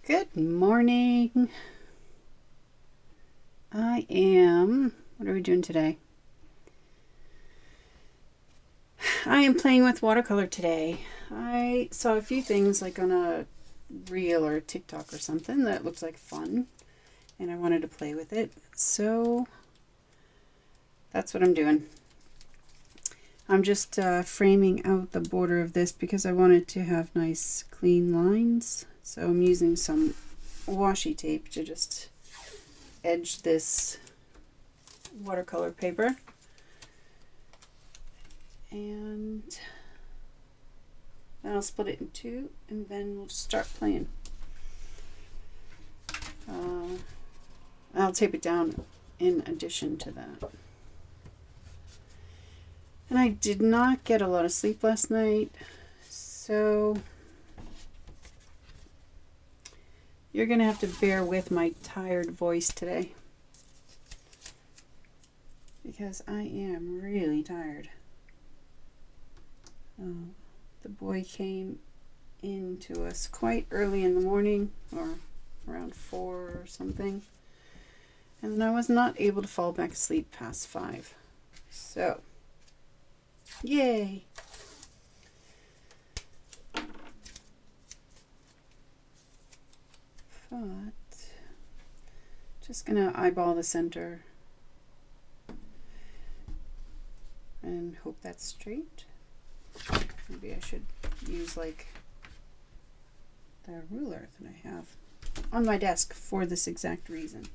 Good morning. What are we doing today? I am playing with watercolor today. I saw a few things like on a reel or TikTok or something that looked like fun, and I wanted to play with it. So that's what I'm doing. I'm just framing out the border of this because I wanted to have nice clean lines. So I'm using some washi tape to just edge this watercolor paper. And then I'll split it in two and then we'll just start playing. I'll tape it down in addition to that. And I did not get a lot of sleep last night, so you're going to have to bear with my tired voice today because I am really tired. The boy came into us quite early in the morning, or around 4 or something, and I was not able to fall back asleep past 5. So, yay! But just gonna eyeball the center and hope that's straight. Maybe I should use like the ruler that I have on my desk for this exact reason.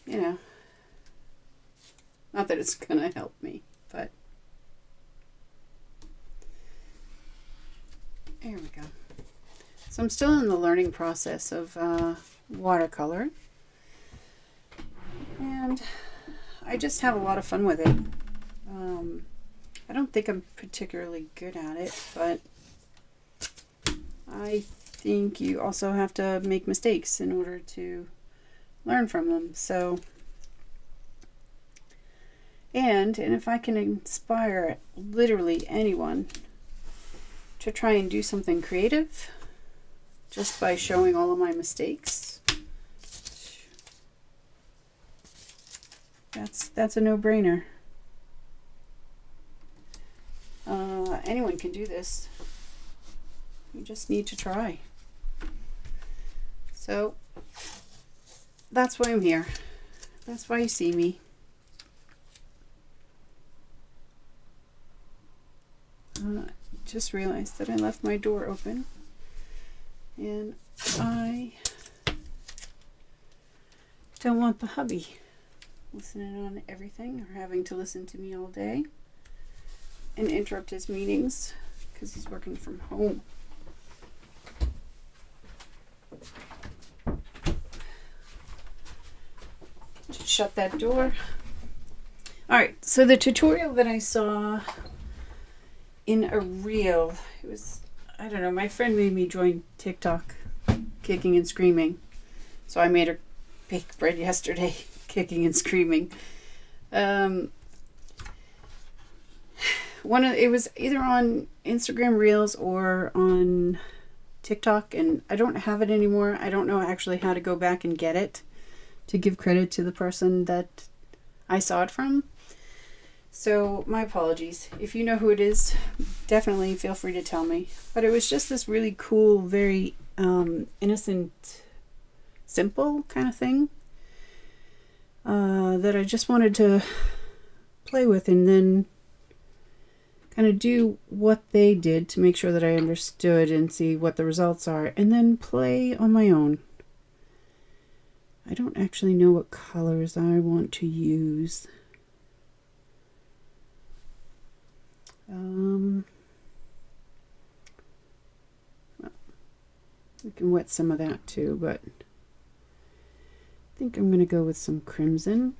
You know, not that it's gonna help me, but there we go. So I'm still in the learning process of watercolor, and I just have a lot of fun with it. I don't think I'm particularly good at it, but I think you also have to make mistakes in order to learn from them. So, and if I can inspire literally anyone to try and do something creative just by showing all of my mistakes, that's a no-brainer. Anyone can do this. You just need to try. So that's why I'm here. That's why you see me. Just realized that I left my door open, and I don't want the hubby listening on everything or having to listen to me all day and interrupt his meetings because he's working from home. Just shut that door. Alright, so the tutorial that I saw in a reel, it was, I don't know, my friend made me join TikTok, kicking and screaming. So I made her bake bread yesterday, kicking and screaming. It was either on Instagram Reels or on TikTok, and I don't have it anymore. I don't know actually how to go back and get it to give credit to the person that I saw it from. So my apologies. If you know who it is, definitely feel free to tell me. But it was just this really cool, very innocent, simple kind of thing that I just wanted to play with and then kind of do what they did to make sure that I understood and see what the results are, and then play on my own. I don't actually know what colors I want to use. Well, we can wet some of that too, but I think I'm going to go with some crimson,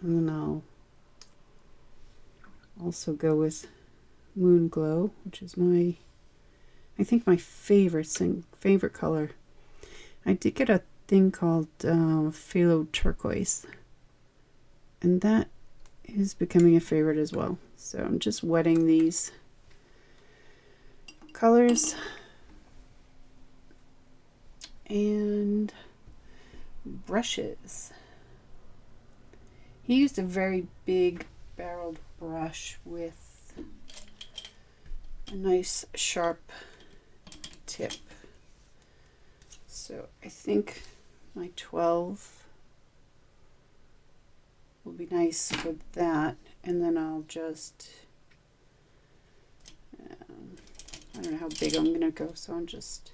and then I'll also go with Moon Glow, which is I think my favorite color. I did get a thing called phthalo turquoise, and that is becoming a favorite as well. So I'm just wetting these colors and brushes. He used a very big barreled brush with a nice sharp tip. So I think my 12 will be nice for that. And then I'll just, I don't know how big I'm going to go, so I'll just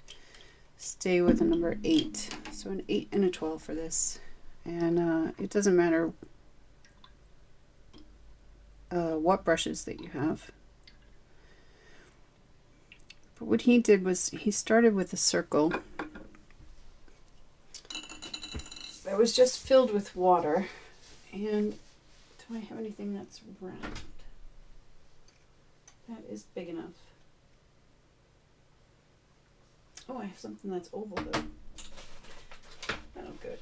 stay with a number 8. So an 8 and a 12 for this. And it doesn't matter what brushes that you have. But what he did was he started with a circle that was just filled with water. And do I have anything that's round? That is big enough. Oh, I have something that's oval though. Oh, good.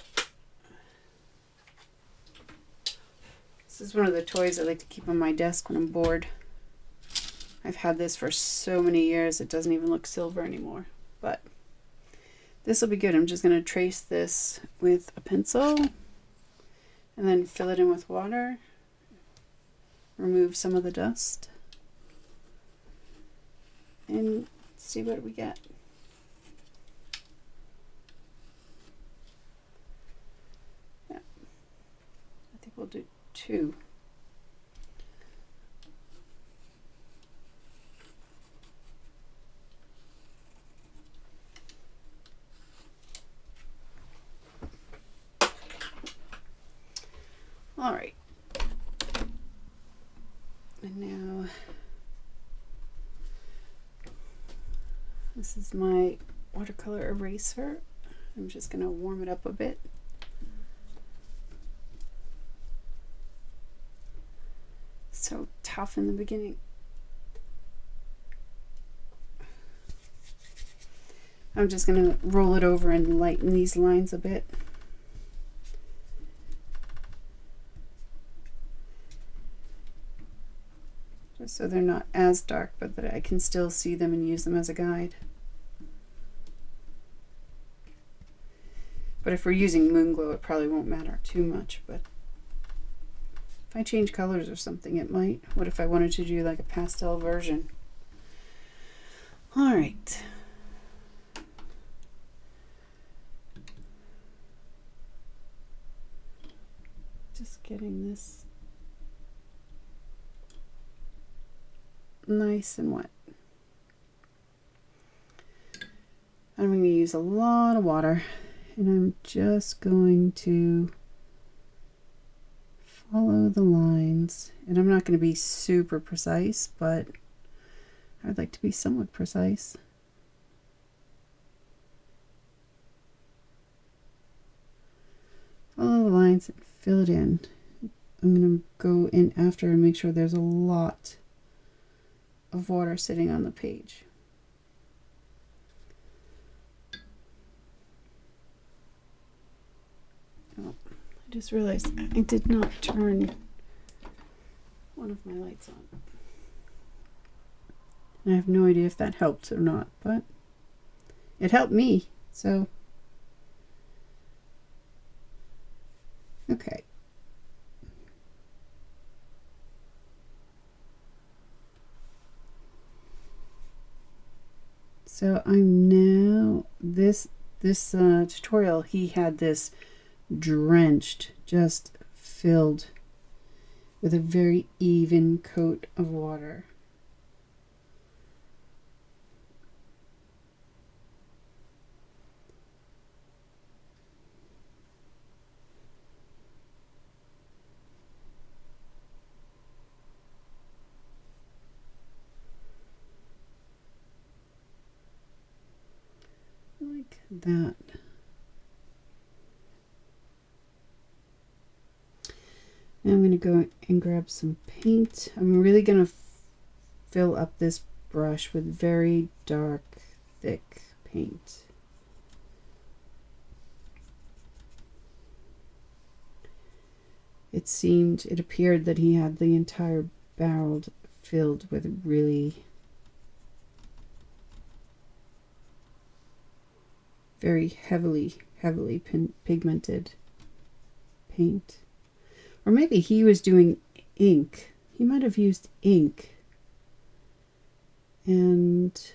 This is one of the toys I like to keep on my desk when I'm bored. I've had this for so many years it doesn't even look silver anymore. But this will be good. I'm just going to trace this with a pencil and then fill it in with water. Remove some of the dust. And see what we get. Yeah. I think we'll do 2. All right. And now this is my watercolor eraser. I'm just going to warm it up a bit. So tough in the beginning. I'm just going to roll it over and lighten these lines a bit. Just so they're not as dark, but that I can still see them and use them as a guide. But if we're using moon glow, it probably won't matter too much. But if I change colors or something, it might. What if I wanted to do like a pastel version? All right. Just getting this nice and wet. I'm going to use a lot of water, and I'm just going to follow the lines. And I'm not going to be super precise, but I'd like to be somewhat precise. Follow the lines and fill it in. I'm going to go in after and make sure there's a lot of water sitting on the page. Oh, I just realized I did not turn one of my lights on. And I have no idea if that helped or not, but it helped me, so okay. So I'm now, this tutorial, he had this drenched, just filled with a very even coat of water. Like that. Now I'm going to go and grab some paint. I'm really going to fill up this brush with very dark, thick paint. it appeared that he had the entire barrel filled with really very heavily pigmented paint. Or maybe he was doing ink. He might have used ink. And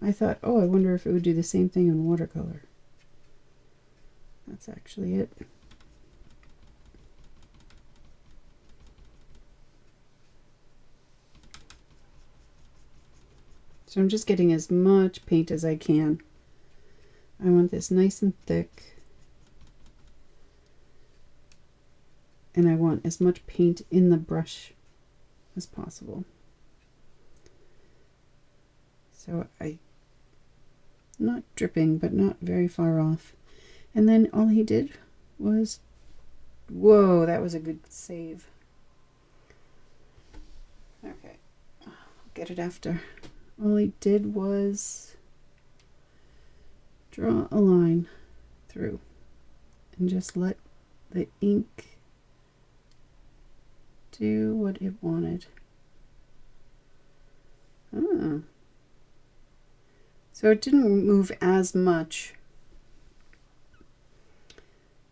I thought, oh, I wonder if it would do the same thing in watercolor. That's actually it. So I'm just getting as much paint as I can. I want this nice and thick. And I want as much paint in the brush as possible. So not dripping, but not very far off. And then all he did was, whoa, that was a good save. Okay, I'll get it after. All he did was draw a line through and just let the ink do what it wanted. Oh. So it didn't move as much.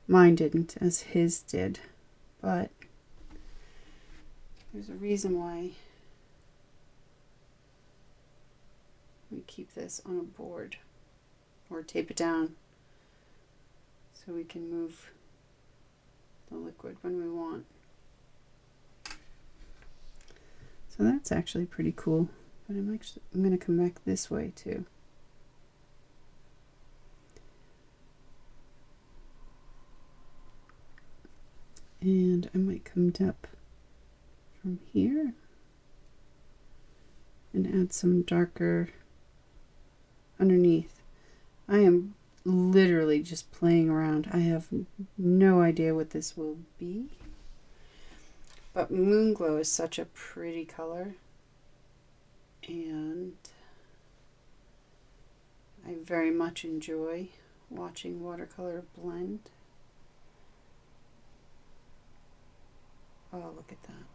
Mine didn't as his did, but there's a reason why we keep this on a board or tape it down so we can move the liquid when we want. So that's actually pretty cool, but I'm going to come back this way too. And I might come up from here and add some darker underneath. I am literally just playing around. I have no idea what this will be. But Moonglow is such a pretty color. And I very much enjoy watching watercolor blend. Oh, look at that.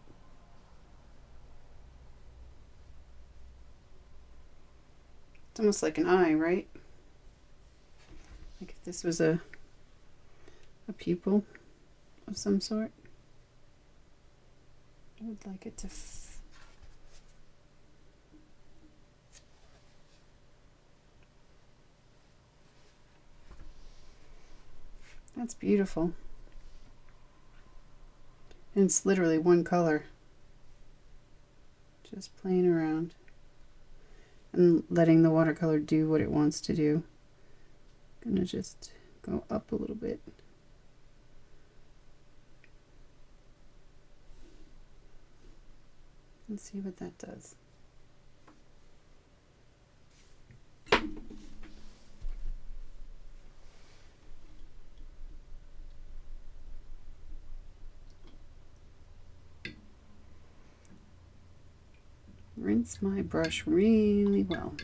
It's almost like an eye, right? Like if this was a pupil of some sort. I would like it to that's beautiful. And it's literally one color. Just playing around and letting the watercolor do what it wants to do. I'm gonna just go up a little bit. And see what that does. Rinse my brush really well.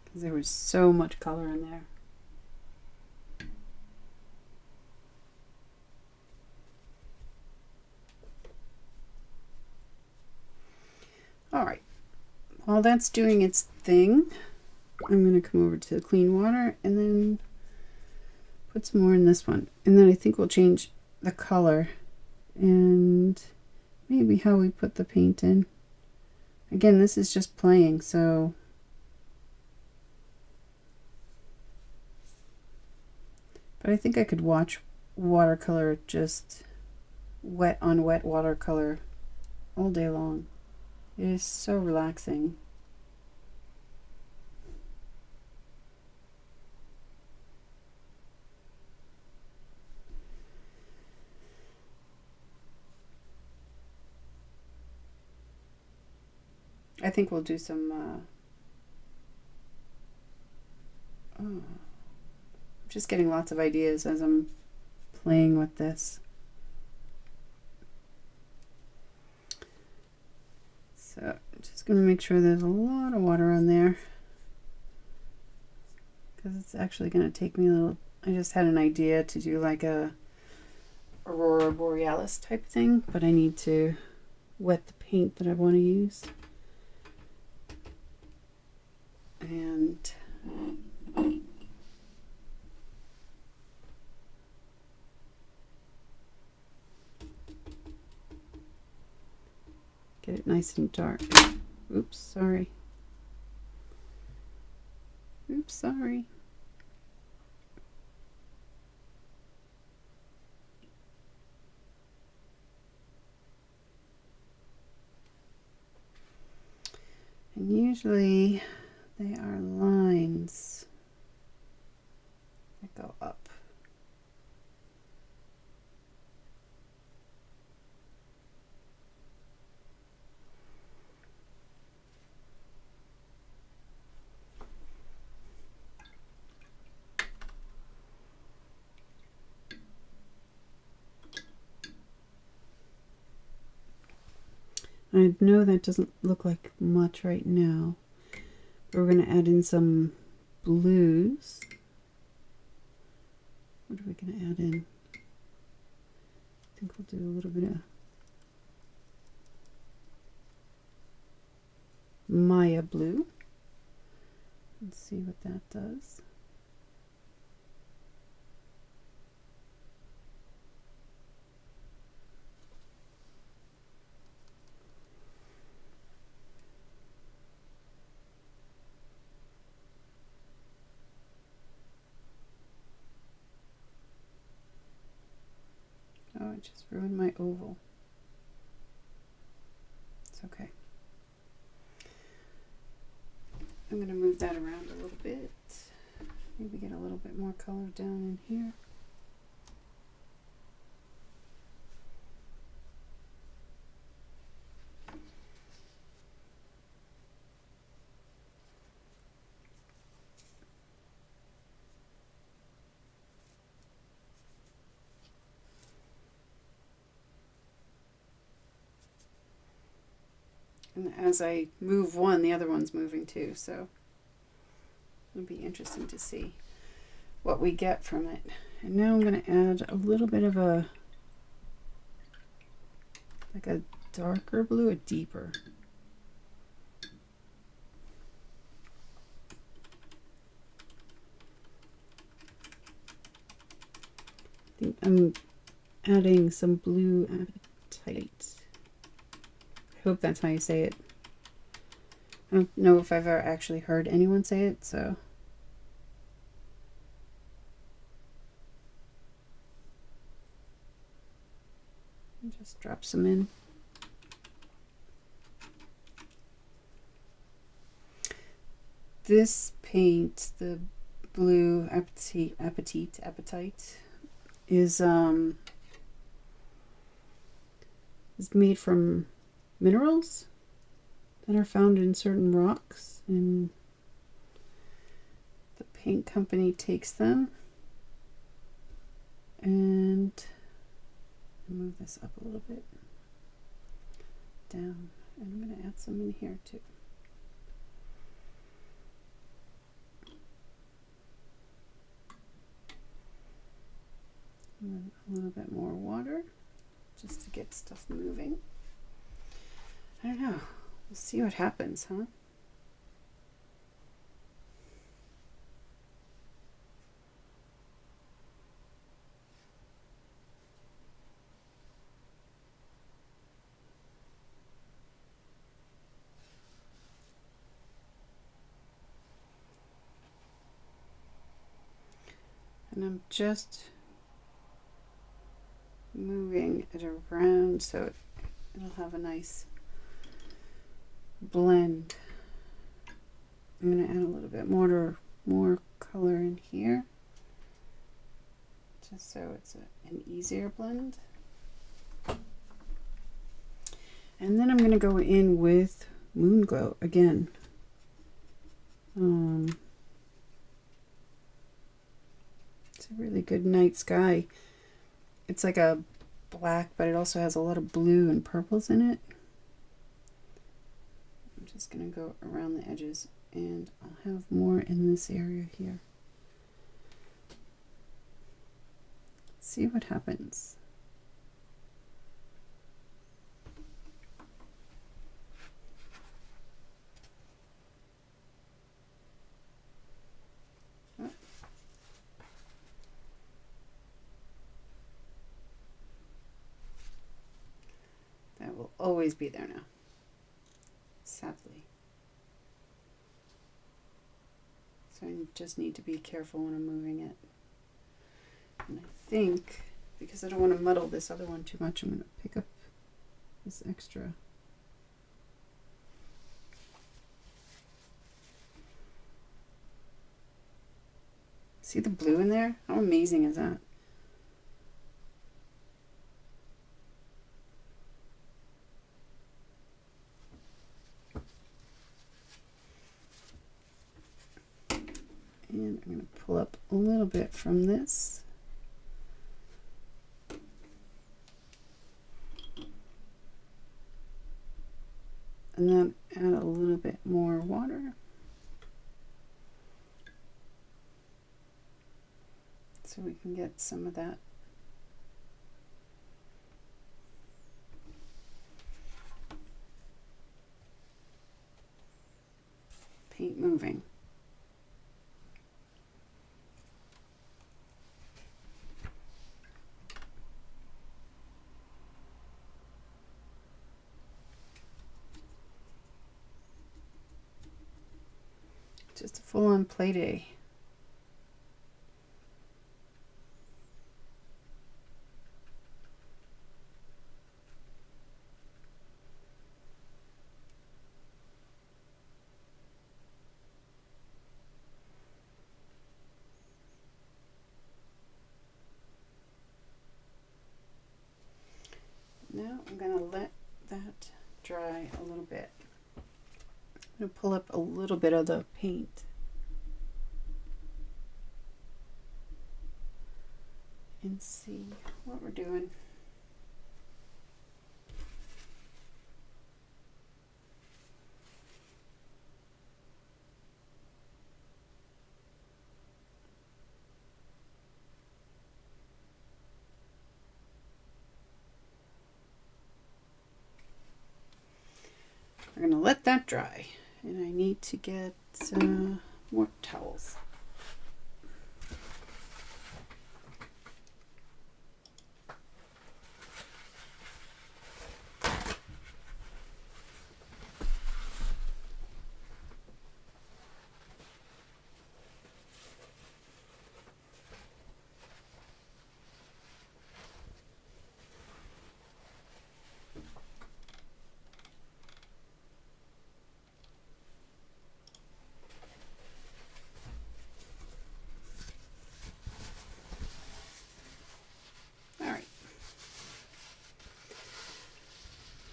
Because there was so much color in there. Alright, while that's doing its thing, I'm going to come over to the clean water and then put some more in this one. And then I think we'll change the color and maybe how we put the paint in. Again, this is just playing, so but I think I could watch watercolor, just wet on wet watercolor all day long. It is so relaxing. I think we'll do some I'm just getting lots of ideas as I'm playing with this. So I'm just going to make sure there's a lot of water on there, because it's actually going to take me I just had an idea to do like a Aurora Borealis type thing, but I need to wet the paint that I want to use. And get it nice and dark. Oops, sorry. Oops, sorry. And usually they are lines that go up. I know that doesn't look like much right now, but we're going to add in some blues. What are we going to add in? I think we'll do a little bit of Maya blue. Let's see what that does. Oh, it just ruined my oval. It's okay. I'm going to move that around a little bit. Maybe get a little bit more color down in here. And as I move one, the other one's moving too, so it'll be interesting to see what we get from it. And now I'm going to add a little bit of a, like a darker blue, a deeper. I think I'm adding some blue apatite. I hope that's how you say it. I don't know if I've ever actually heard anyone say it, so. Just drop some in. This paint, the blue apatite, is made from minerals that are found in certain rocks, and the paint company takes them and move this up a little bit down, and I'm going to add some in here too. And then a little bit more water just to get stuff moving. I don't know. We'll see what happens, huh? And I'm just moving it around so it'll have a nice blend. I'm going to add a little bit more color in here, just so it's an easier blend. And then I'm going to go in with Moon Glow again. It's a really good night sky. It's like a black, but it also has a lot of blue and purples in it. I'm just going to go around the edges, and I'll have more in this area here. see what happens. That will always be there now, sadly. So I just need to be careful when I'm moving it. And I think, because I don't want to muddle this other one too much, I'm going to pick up this extra. See the blue in there? How amazing is that? And I'm going to pull up a little bit from this. And then add a little bit more water. So we can get some of that paint moving. Just a full-on play day. Now I'm going to let that dry a little bit. I'm going to pull up a little bit of the paint. And see what we're doing. We're going to let that dry. And I need to get more towels.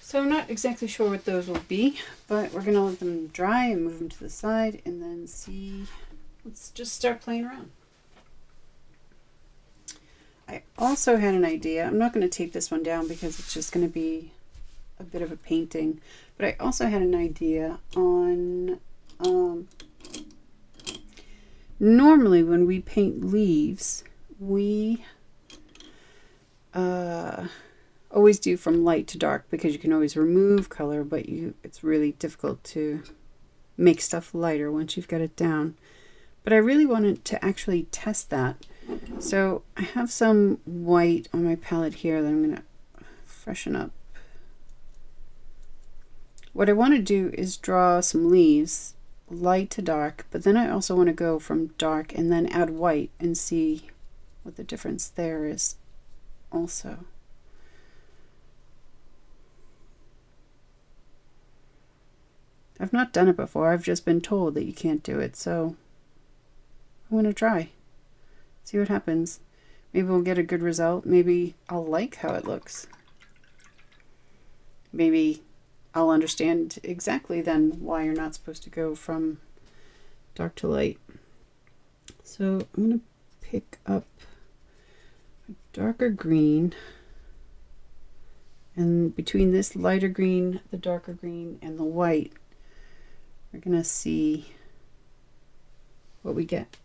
So I'm not exactly sure what those will be, but we're going to let them dry and move them to the side and then see. Let's just start playing around. I also had an idea. I'm not going to tape this one down because it's just going to be a bit of a painting, but I also had an idea on normally when we paint leaves, we always do from light to dark because you can always remove color, but it's really difficult to make stuff lighter once you've got it down. But I really wanted to actually test that. So I have some white on my palette here that I'm going to freshen up. What I want to do is draw some leaves, light to dark, but then I also want to go from dark and then add white and see what the difference there is also. I've not done it before. I've just been told that you can't do it, so I'm going to try. See what happens. Maybe we'll get a good result. Maybe I'll like how it looks. Maybe I'll understand exactly then why you're not supposed to go from dark to light. So I'm going to pick up a darker green, and between this lighter green, the darker green, and the white, we're going to see what we get.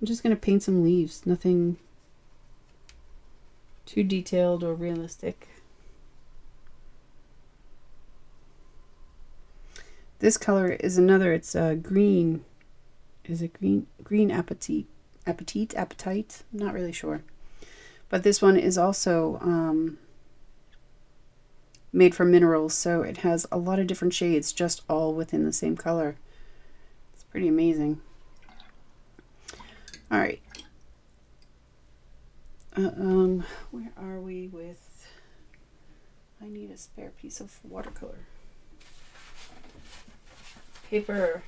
I'm just going to paint some leaves, nothing too detailed or realistic. This color is another, it's green. Is it green? Green Appetite? Appetite? I'm not really sure. But this one is also made from minerals, so it has a lot of different shades just all within the same color. It's pretty amazing. All right. Where are we with... I need a spare piece of watercolor. Paper,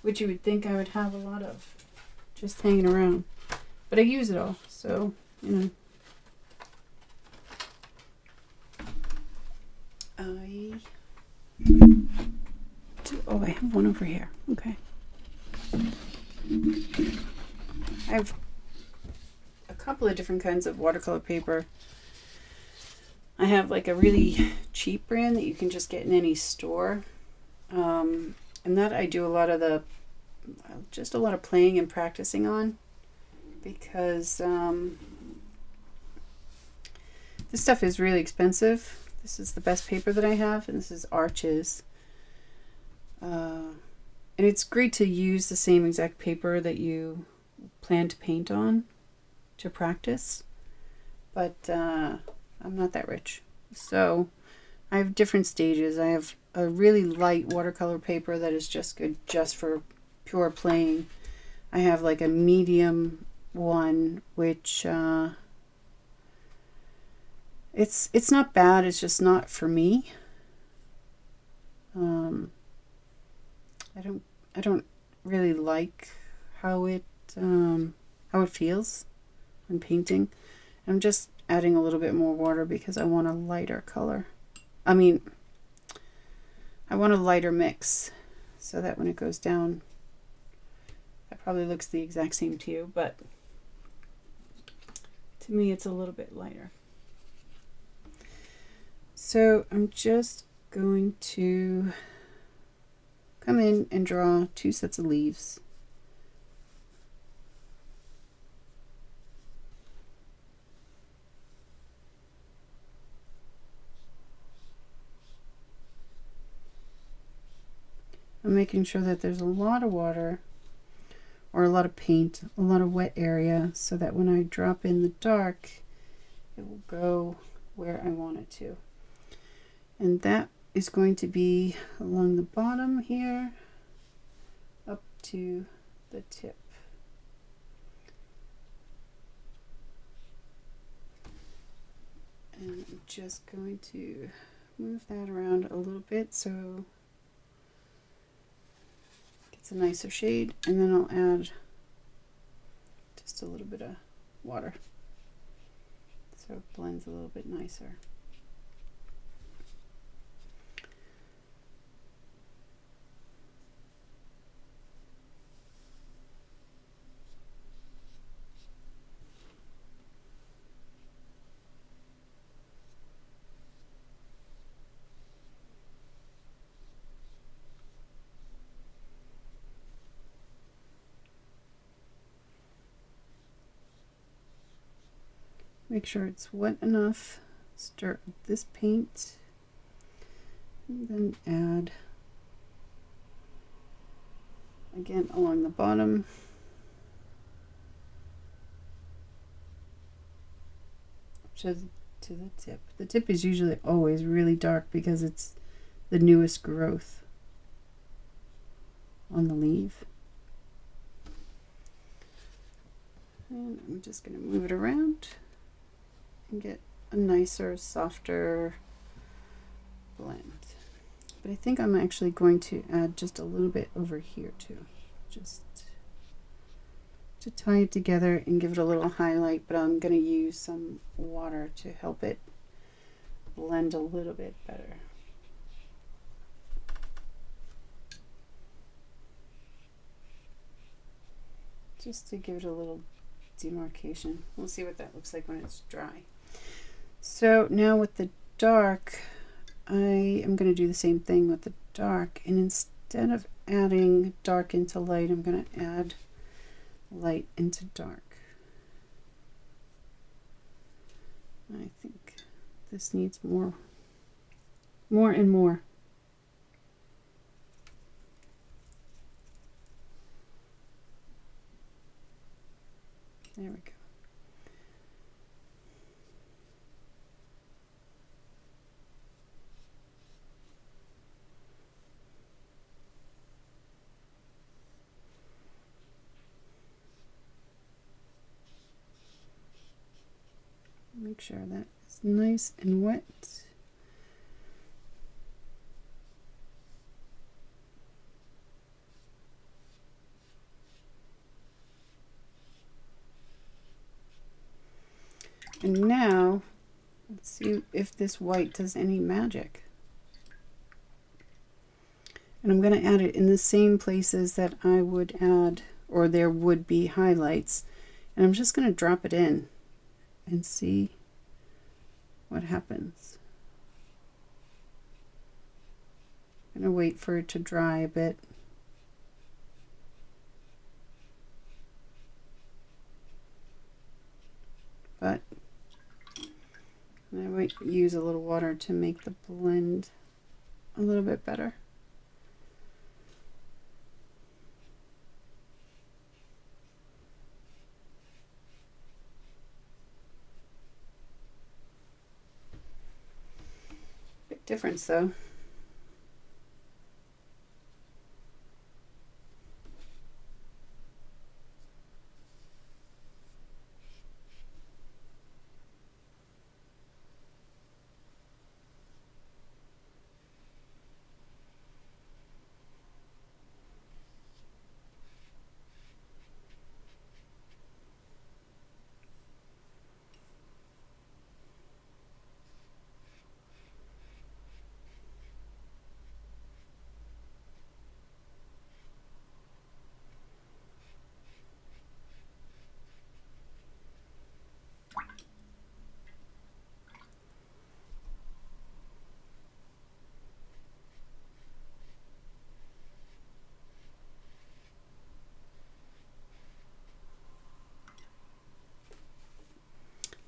which you would think I would have a lot of just hanging around. But I use it all, so, you know. Oh, I have one over here. Okay. I have a couple of different kinds of watercolor paper. I have like a really cheap brand that you can just get in any store. And that I do a lot of just a lot of playing and practicing on, because this stuff is really expensive. This is the best paper that I have, and this is Arches. And it's great to use the same exact paper that you plan to paint on to practice, but I'm not that rich. So I have different stages. I have a really light watercolor paper that is just good just for pure playing. I have like a medium one, which it's not bad, it's just not for me. I don't really like how it feels when painting. I'm just adding a little bit more water because I want a lighter color. I want a lighter mix so that when it goes down, that probably looks the exact same to you, but to me it's a little bit lighter. So I'm just going to come in and draw 2 sets of leaves. I'm making sure that there's a lot of water or a lot of paint, a lot of wet area, so that when I drop in the dark, it will go where I want it to. And that is going to be along the bottom here up to the tip. And I'm just going to move that around a little bit so it gets a nicer shade, and then I'll add just a little bit of water so it blends a little bit nicer. Make sure it's wet enough. Stir up this paint, and then add again along the bottom. To the tip. The tip is usually always really dark because it's the newest growth on the leaf. And I'm just going to move it around and get a nicer, softer blend. But I think I'm actually going to add just a little bit over here too, just to tie it together and give it a little highlight, but I'm going to use some water to help it blend a little bit better. Just to give it a little demarcation. We'll see what that looks like when it's dry. So now with the dark, I am going to do the same thing with the dark, and instead of adding dark into light, I'm going to add light into dark. I think this needs more and more. There we go. Make sure that is nice and wet. And now, let's see if this white does any magic. And I'm going to add it in the same places that I would add, or there would be highlights. And I'm just going to drop it in and see what happens. I'm going to wait for it to dry a bit. But I might use a little water to make the blend a little bit better. Big difference though.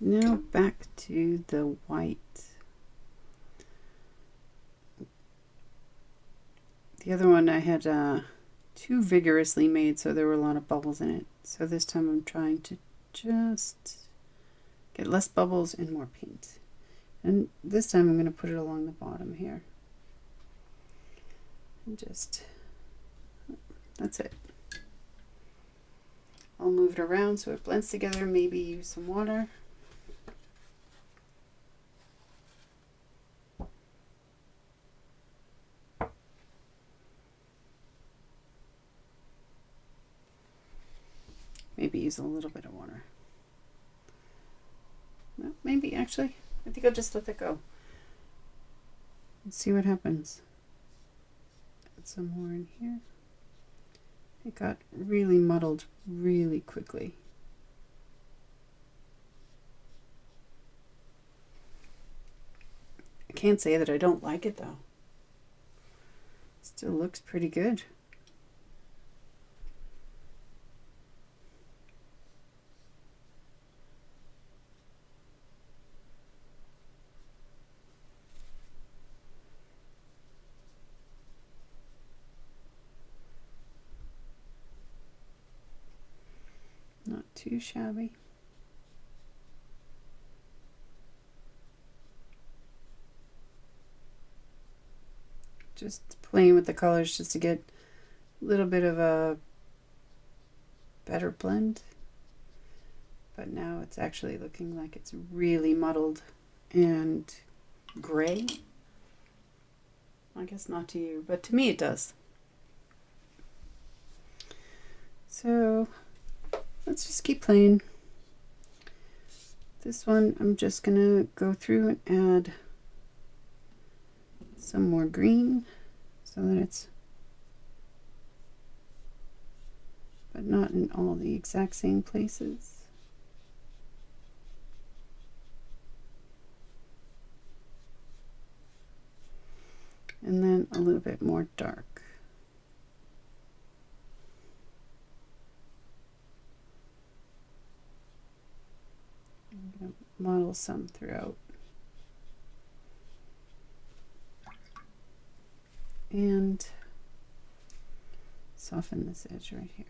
Now back to the white. The other one I had too vigorously made, so there were a lot of bubbles in it. So this time I'm trying to just get less bubbles and more paint. And this time I'm going to put it along the bottom here. And just, that's it. I'll move it around so it blends together, maybe use some water. Maybe use a little bit of water. No, maybe actually, I think I'll just let that go. Let's see what happens. Add some more in here. It got really muddled really quickly. I can't say that I don't like it though. Still looks pretty good. Not too shabby. Just playing with the colors just to get a little bit of a better blend. But now it's actually looking like it's really muddled and gray. I guess not to you, but to me it does. So let's just keep playing. This one I'm just gonna go through and add some more green so that it's, but not in all the exact same places. And then a little bit more dark. Model some throughout. And soften this edge right here.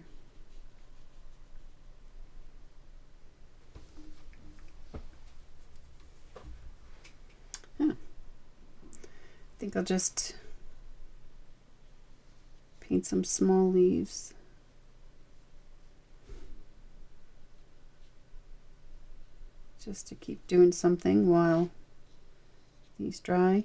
I think I'll just paint some small leaves. Just to keep doing something while these dry.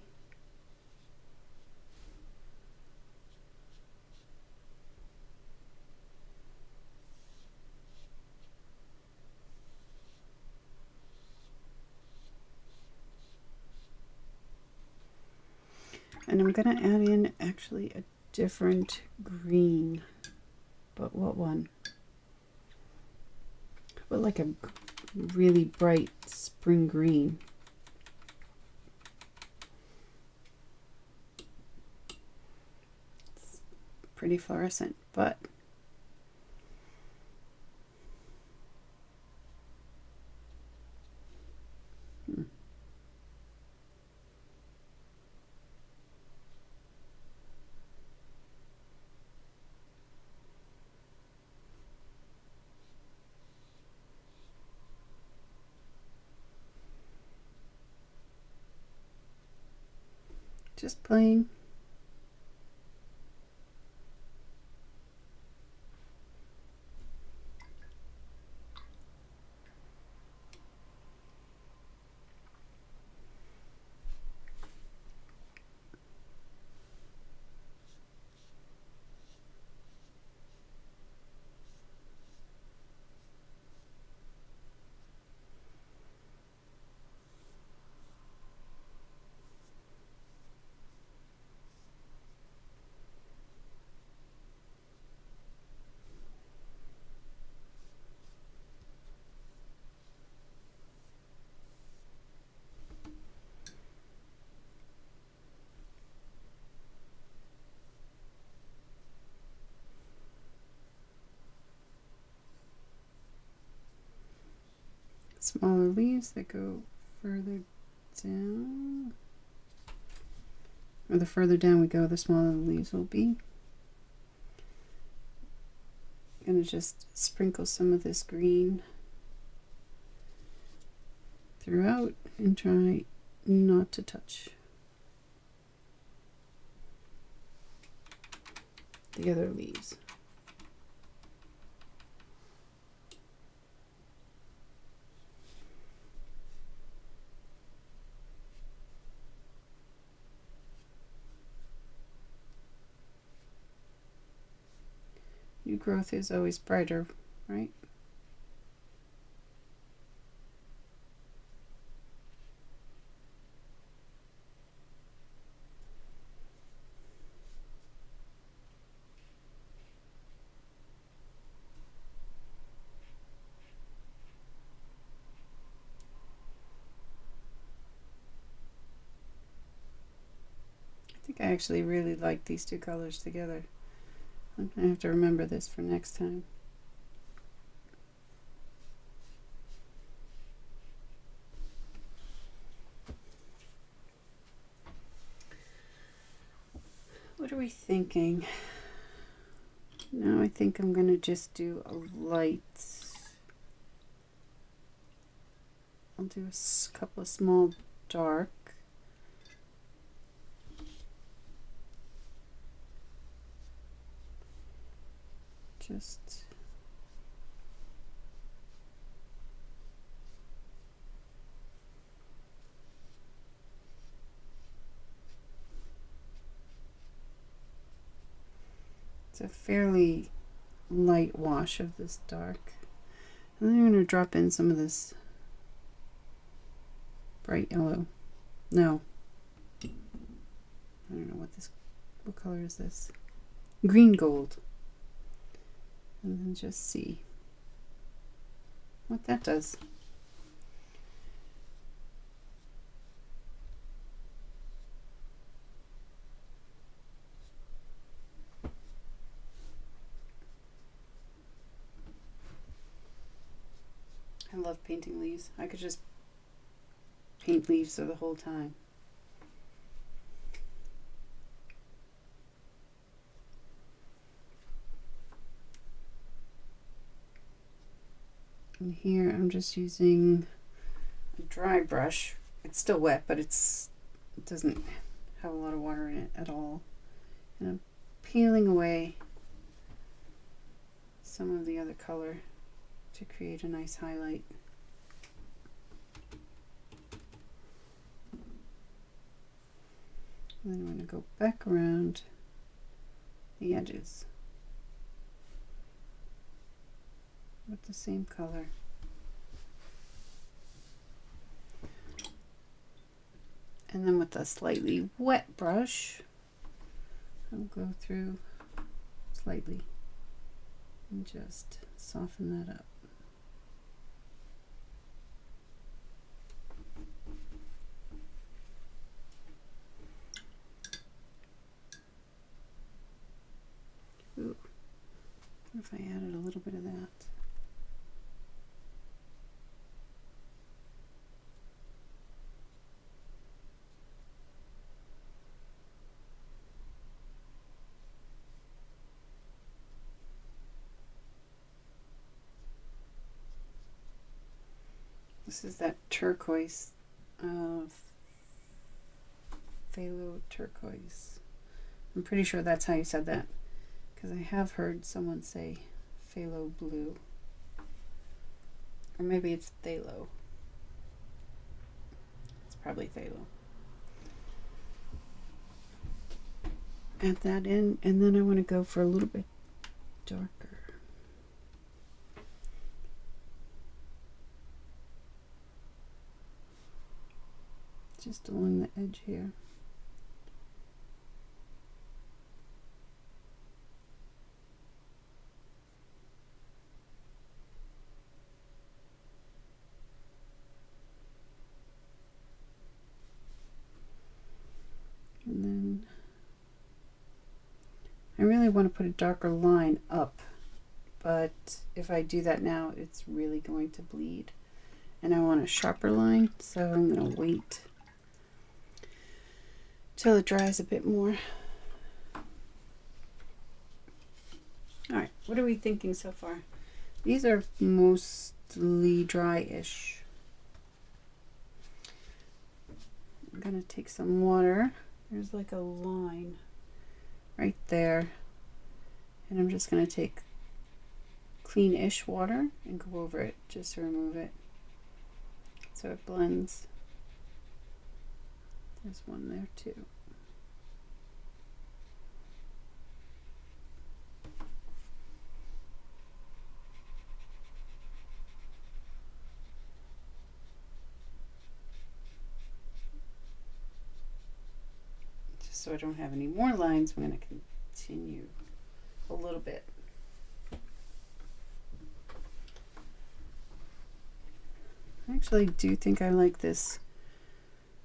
And I'm going to add in actually a different green. But what one? But like a really bright spring green. It's pretty fluorescent, but just plain. Smaller leaves that go further down. Or the further down we go, the smaller the leaves will be. I'm going to just sprinkle some of this green throughout and try not to touch the other leaves. New growth is always brighter, right? I think I actually really like these two colors together. I have to remember this for next time. What are we thinking? Now I think I'm going to just do a light. I'll do a couple of small dark. Just it's a fairly light wash of this dark. And then I'm going to drop in some of this bright yellow. No. I don't know what color is this? Green gold. And then just see what that does. I love painting leaves. I could just paint leaves the whole time. And here I'm just using a dry brush. It's still wet, but it doesn't have a lot of water in it at all. And I'm peeling away some of the other color to create a nice highlight. And then I'm going to go back around the edges with the same color. And then with a slightly wet brush, I'll go through slightly and just soften that up. Ooh, what if I added a little bit of that? This is that turquoise, phthalo turquoise. I'm pretty sure that's how you said that, because I have heard someone say phthalo blue. Or maybe it's phthalo. It's probably phthalo. Add that in, and then I want to go for a little bit darker. Just along the edge here. And then I really want to put a darker line up, but if I do that now, it's really going to bleed. And I want a sharper line, so I'm going to wait till it dries a bit more. Alright, what are we thinking so far? These are mostly dry-ish. I'm going to take some water. There's like a line right there. And I'm just going to take clean-ish water and go over it just to remove it, so it blends. There's one there too. Just so I don't have any more lines, I'm going to continue a little bit. I actually do think I like this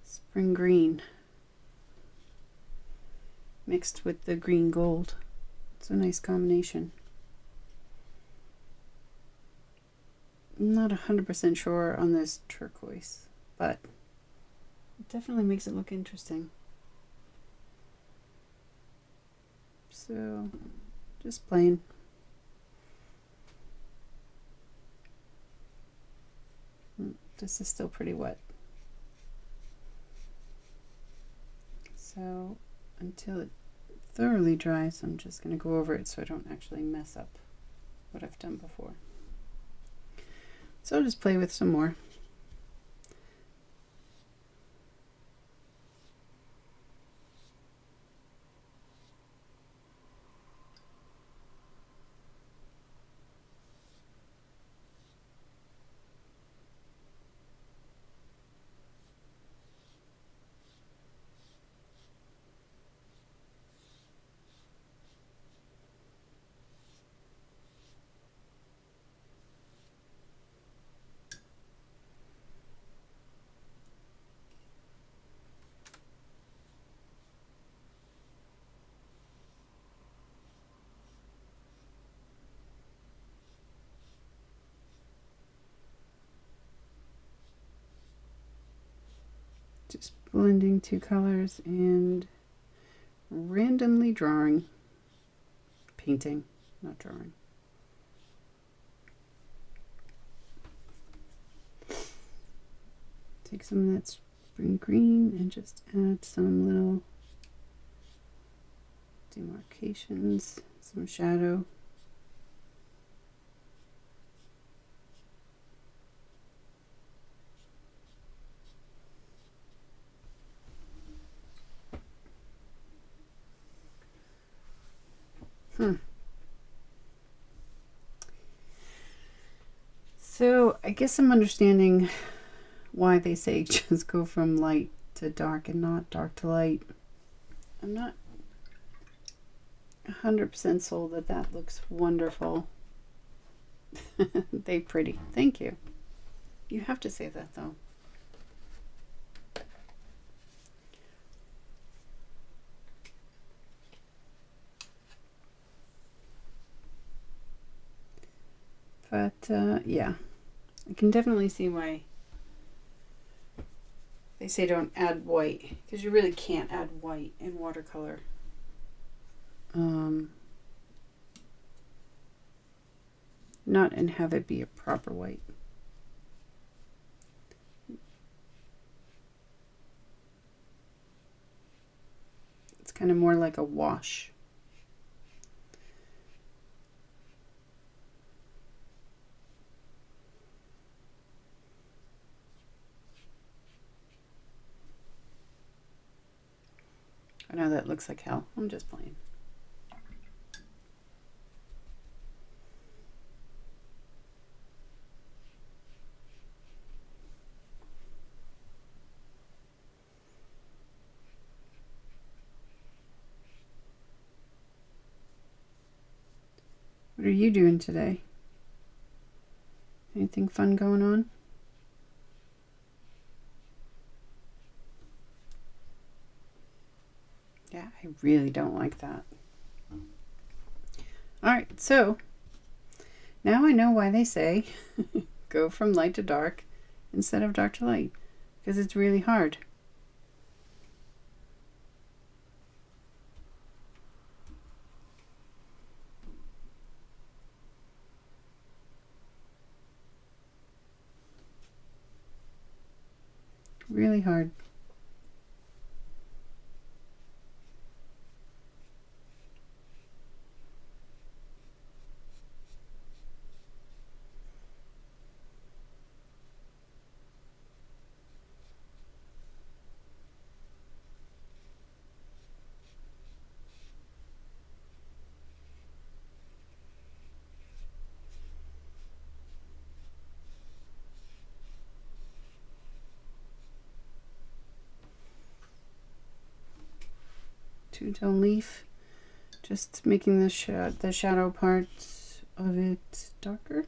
spring green mixed with the green gold. It's a nice combination. I'm not 100% sure on this turquoise, but it definitely makes it look interesting. So, just plain. This is still pretty wet. So until it thoroughly dries, I'm just going to go over it so I don't actually mess up what I've done before. So I'll just play with some more. Just blending two colors and randomly drawing. Painting, not drawing. Take some of that spring green and just add some little demarcations, some shadow. So I guess I'm understanding why they say just go from light to dark and not dark to light. I'm not 100% sold that that looks wonderful. They pretty. Thank you. You have to say that though. But yeah, I can definitely see why they say don't add white, because you really can't add white in watercolor. Not and have it be a proper white. It's kind of more like a wash. I know that looks like hell. I'm just playing. What are you doing today? Anything fun going on? Yeah, I really don't like that. Alright, so now I know why they say go from light to dark instead of dark to light, because it's really hard. Really hard. Two-tone leaf, just making the shadow part of it darker.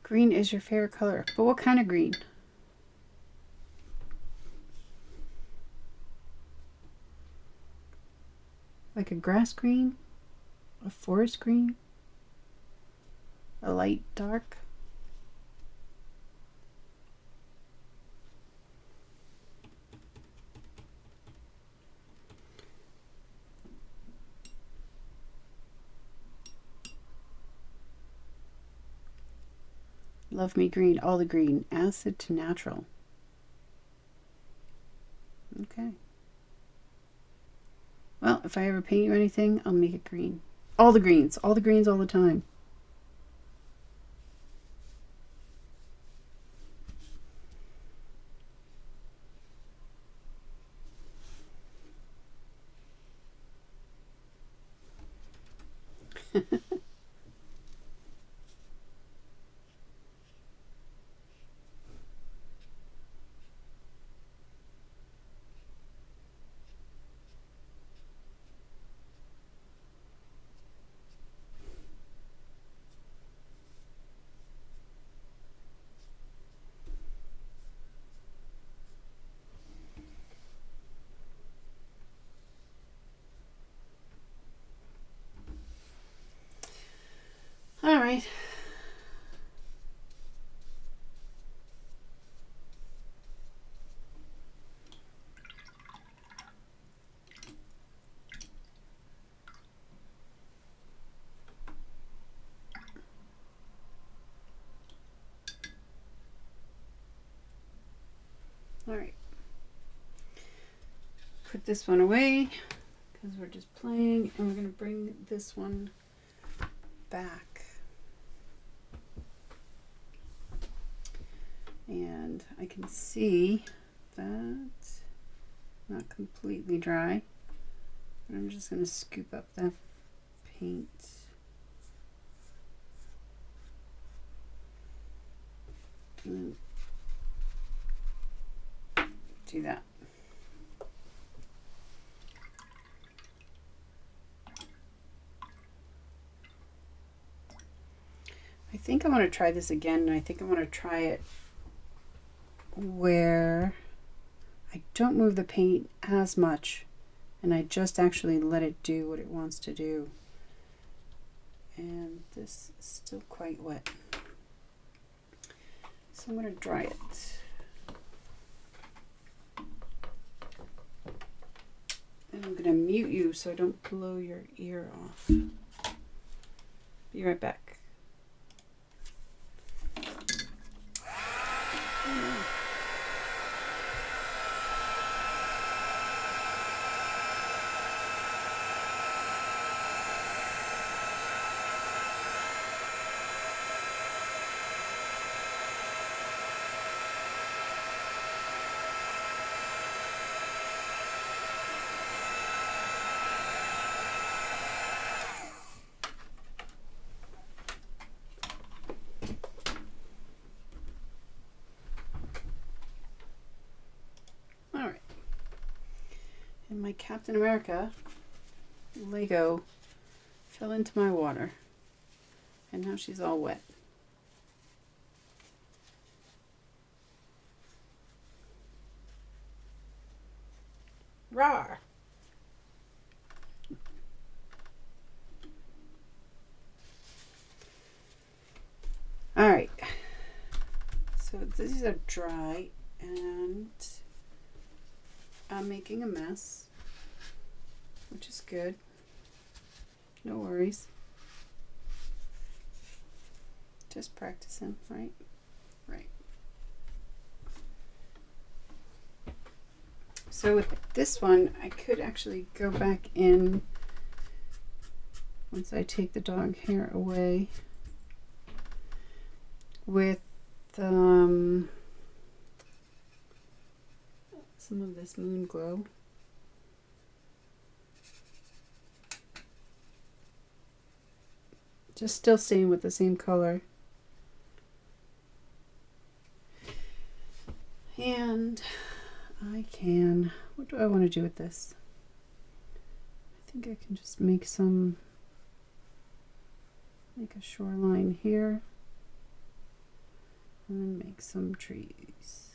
Green is your favorite color, but what kind of green? Like a grass green? A forest green? A light dark? Love me green, all the green, acid to natural. Okay. Well, if I ever paint you anything, I'll make it green. All the greens all the time. All right. All right. Put this one away because we're just playing, and we're going to bring this one back. And I can see that not completely dry, but I'm just going to scoop up that paint. And do that. I think I want to try this again, and I think I want to try it where I don't move the paint as much and I just actually let it do what it wants to do. And this is still quite wet, so I'm going to dry it. And I'm going to mute you so I don't blow your ear off. Be right back. And my Captain America Lego fell into my water, and now she's all wet. Rawr! All right, so these are dry, and I'm making a mess, which is good. No worries. Just practicing, right? Right. So with this one, I could actually go back in once I take the dog hair away with some of this Moon Glow. Just still staying with the same color. And I can, what do I want to do with this? I think I can just make a shoreline here. and make some trees.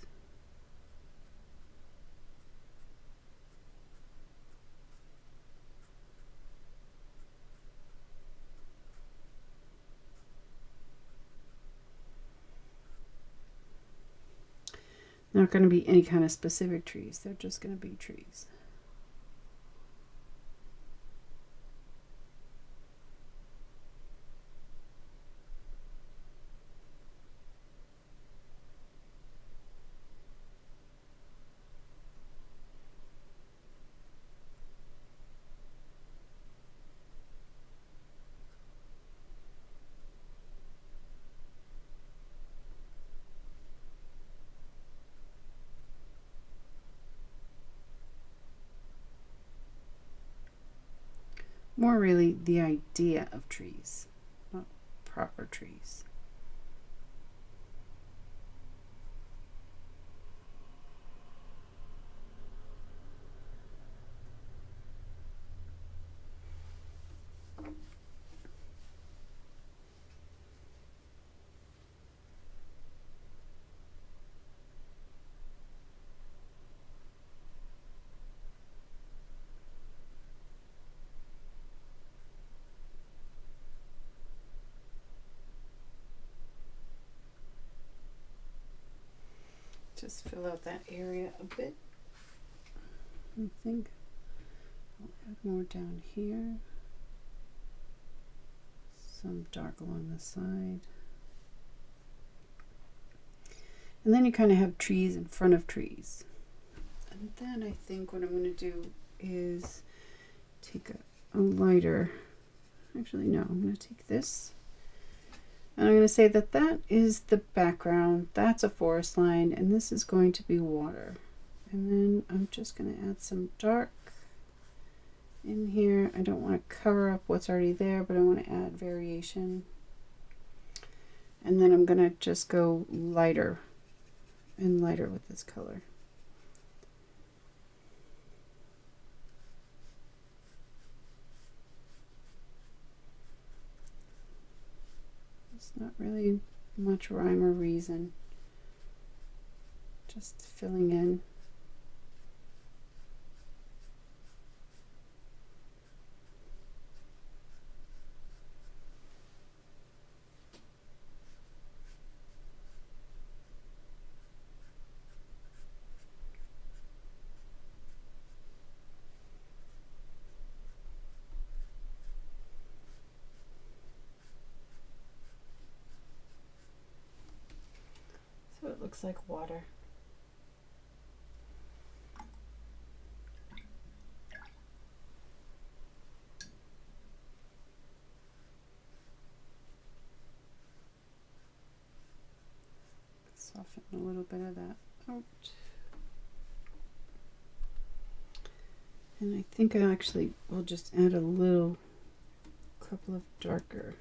Not going to be any kind of specific trees. They're just going to be trees. More really the idea of trees, not proper trees. Just fill out that area a bit. I think I'll add more down here. Some dark along the side. And then you kind of have trees in front of trees. And then I think what I'm going to do is take a lighter. Actually, no, I'm going to take this. And I'm going to say that that is the background. That's a forest line. And this is going to be water. And then I'm just going to add some dark in here. I don't want to cover up what's already there, but I want to add variation. And then I'm going to just go lighter and lighter with this color. It's not really much rhyme or reason. Just filling in. So it looks like water. Soften a little bit of that out. And I think I actually will just add a little couple of darker.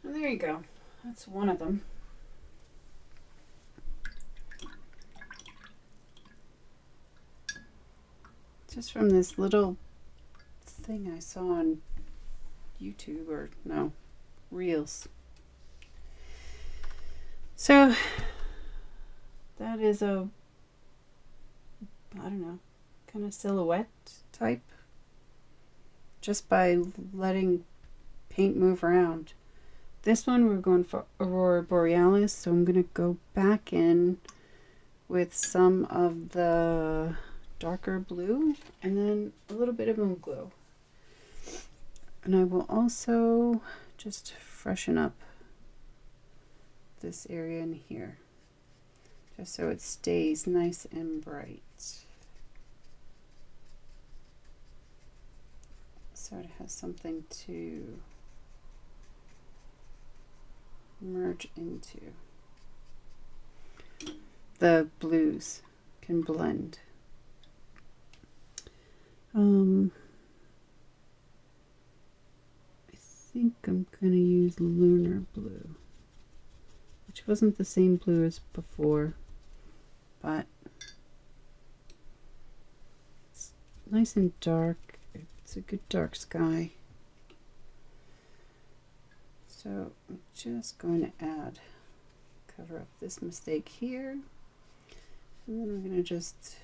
And there you go. That's one of them. Just from this little thing I saw on YouTube, or no, Reels. So that is a, I don't know, kind of silhouette type. Just by letting paint move around. This one we're going for Aurora Borealis, so I'm going to go back in with some of the darker blue and then a little bit of moon glow. And I will also just freshen up this area in here, just so it stays nice and bright. so it has something to merge into. The blues can blend. I think I'm going to use Lunar Blue, which wasn't the same blue as before, but it's nice and dark. It's a good dark sky. So I'm just going to cover up this mistake here, and then I'm going to just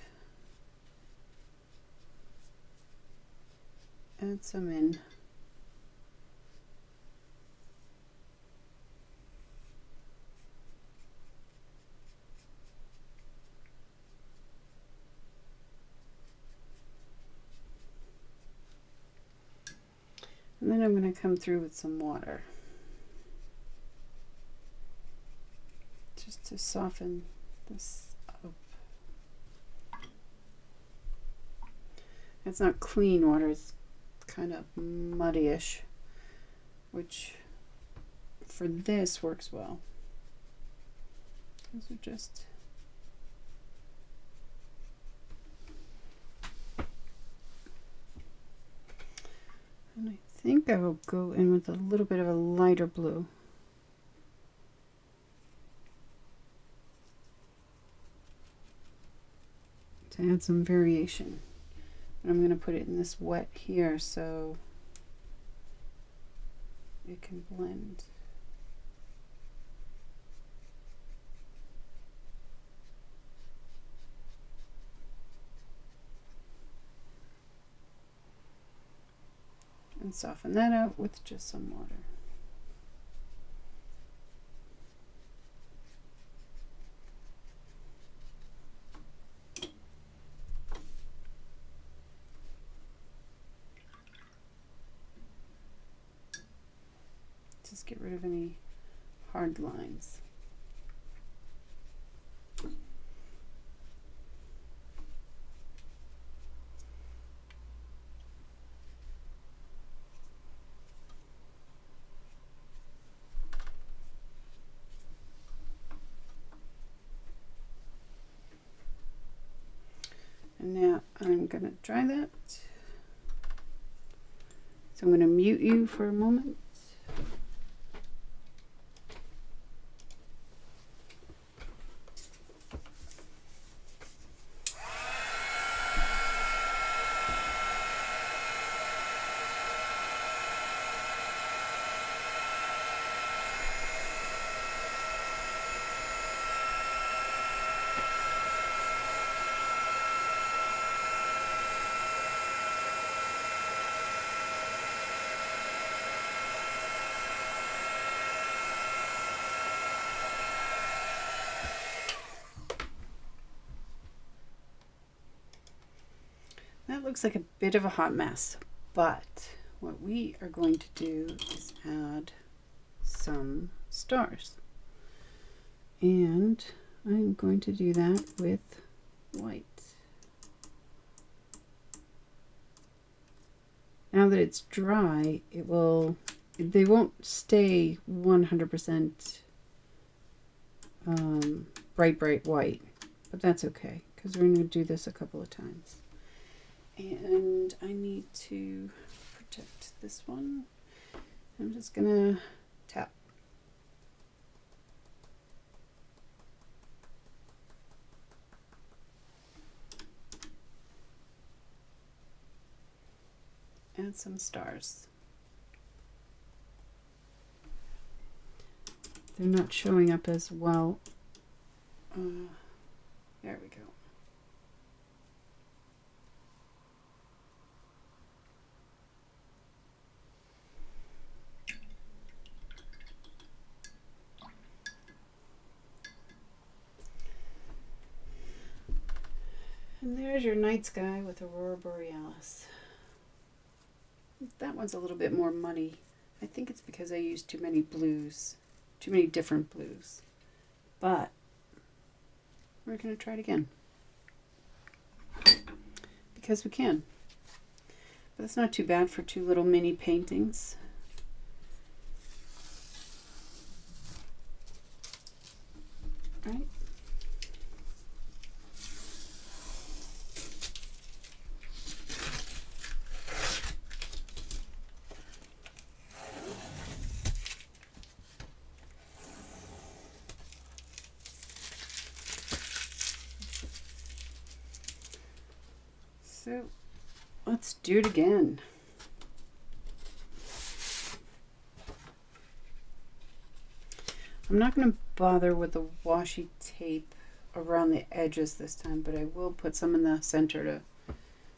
add some in. And then I'm going to come through with some water, just to soften this up. It's not clean water, it's kind of muddyish, which for this works well. Those are just and I think I will go in with a little bit of a lighter blue. To add some variation. And I'm going to put it in this wet here so it can blend. And soften that out with just some water. Just get rid of any hard lines. And now I'm going to dry that. So I'm going to mute you for a moment. That looks like a bit of a hot mess, but what we are going to do is add some stars. And I'm going to do that with white. Now that it's dry, they won't stay 100% bright white, but that's okay because we're going to do this a couple of times. And I need to protect this one. I'm just gonna tap. Add some stars. They're not showing up as well. There we go. And there's your night sky with Aurora Borealis. That one's a little bit more muddy. I think it's because I used too many blues, too many different blues. But we're going to try it again. Because we can. But it's not too bad for two little mini paintings. Right? So let's do it again. I'm not going to bother with the washi tape around the edges this time, but I will put some in the center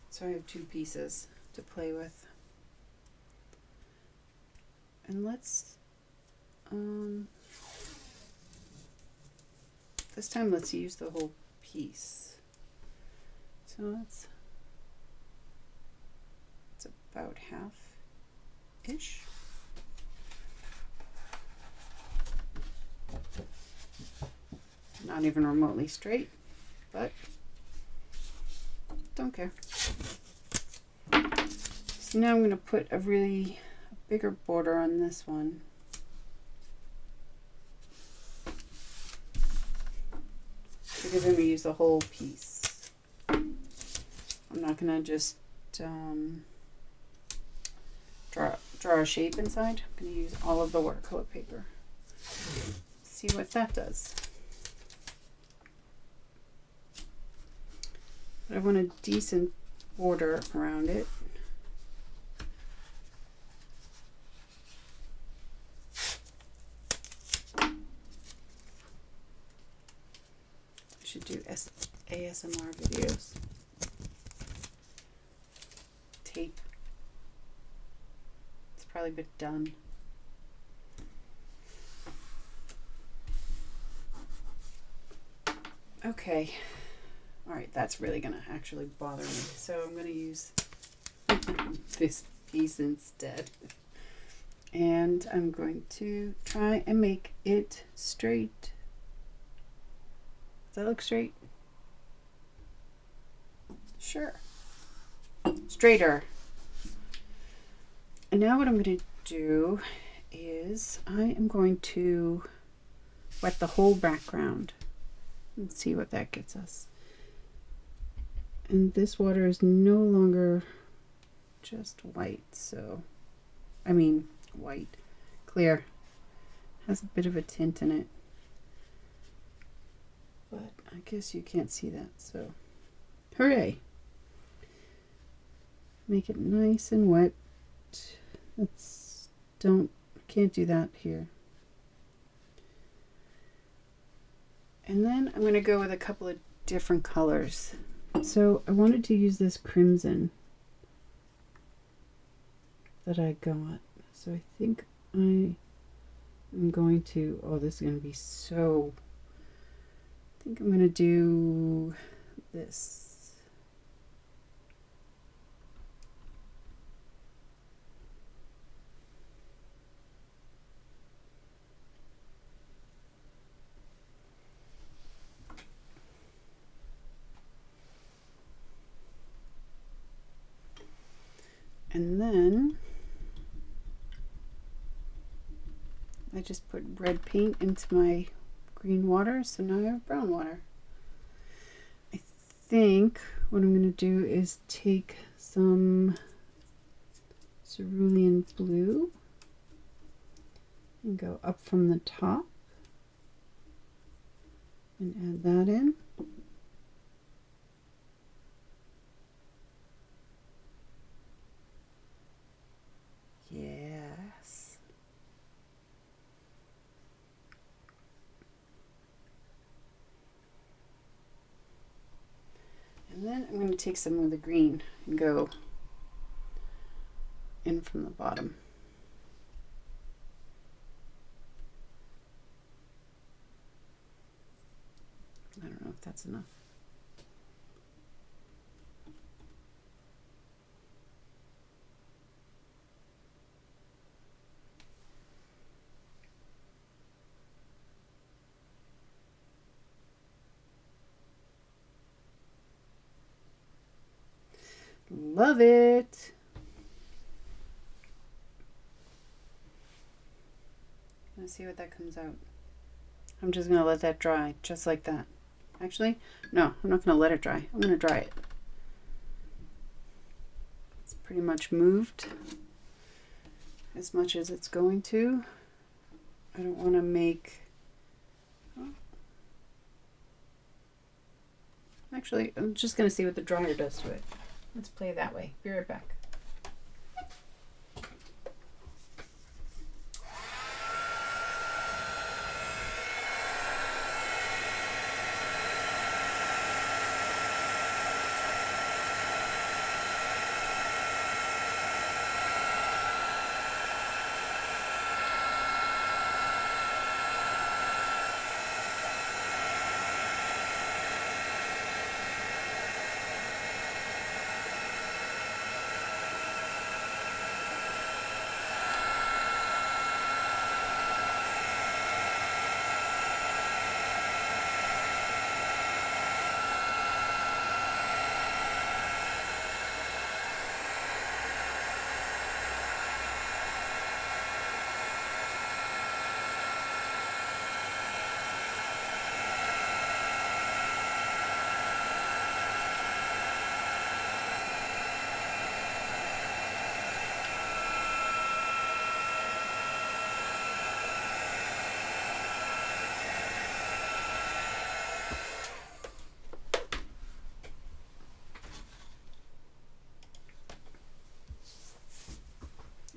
so I have two pieces to play with. And let's this time let's use the whole piece. So it's about half-ish. Not even remotely straight, but don't care. So now I'm going to put a bigger border on this one. Because I'm going to use the whole piece. I'm not going to just draw a shape inside. I'm going to use all of the watercolor paper. See what that does. But I want a decent border around it. I should do ASMR videos. Tape. It's probably a bit done. Okay. All right, that's really gonna actually bother me. So I'm gonna use this piece instead. And I'm going to try and make it straight. Does that look straight? Sure. Straighter. And now what I'm going to do is I am going to wet the whole background and see what that gets us. And this water is no longer just white, so I mean white, clear. Has a bit of a tint in it, but I guess you can't see that, so hooray. Make it nice and wet. Can't do that here. And then I'm going to go with a couple of different colors. So I wanted to use this crimson that I got. So I think I am going to, oh, this is going to be so, I think I'm going to do this. And then I just put red paint into my green water, so now I have brown water. I think what I'm going to do is take some cerulean blue and go up from the top and add that in. Yes. And then I'm going to take some of the green and go in from the bottom. I don't know if that's enough. Love it. see what that comes out. I'm just going to let that dry, just like that. Actually, no, I'm not going to let it dry. I'm going to dry it. It's pretty much moved as much as it's going to. I don't want to make... Oh. Actually, I'm just going to see what the dryer does to it. Let's play that way. Be right back.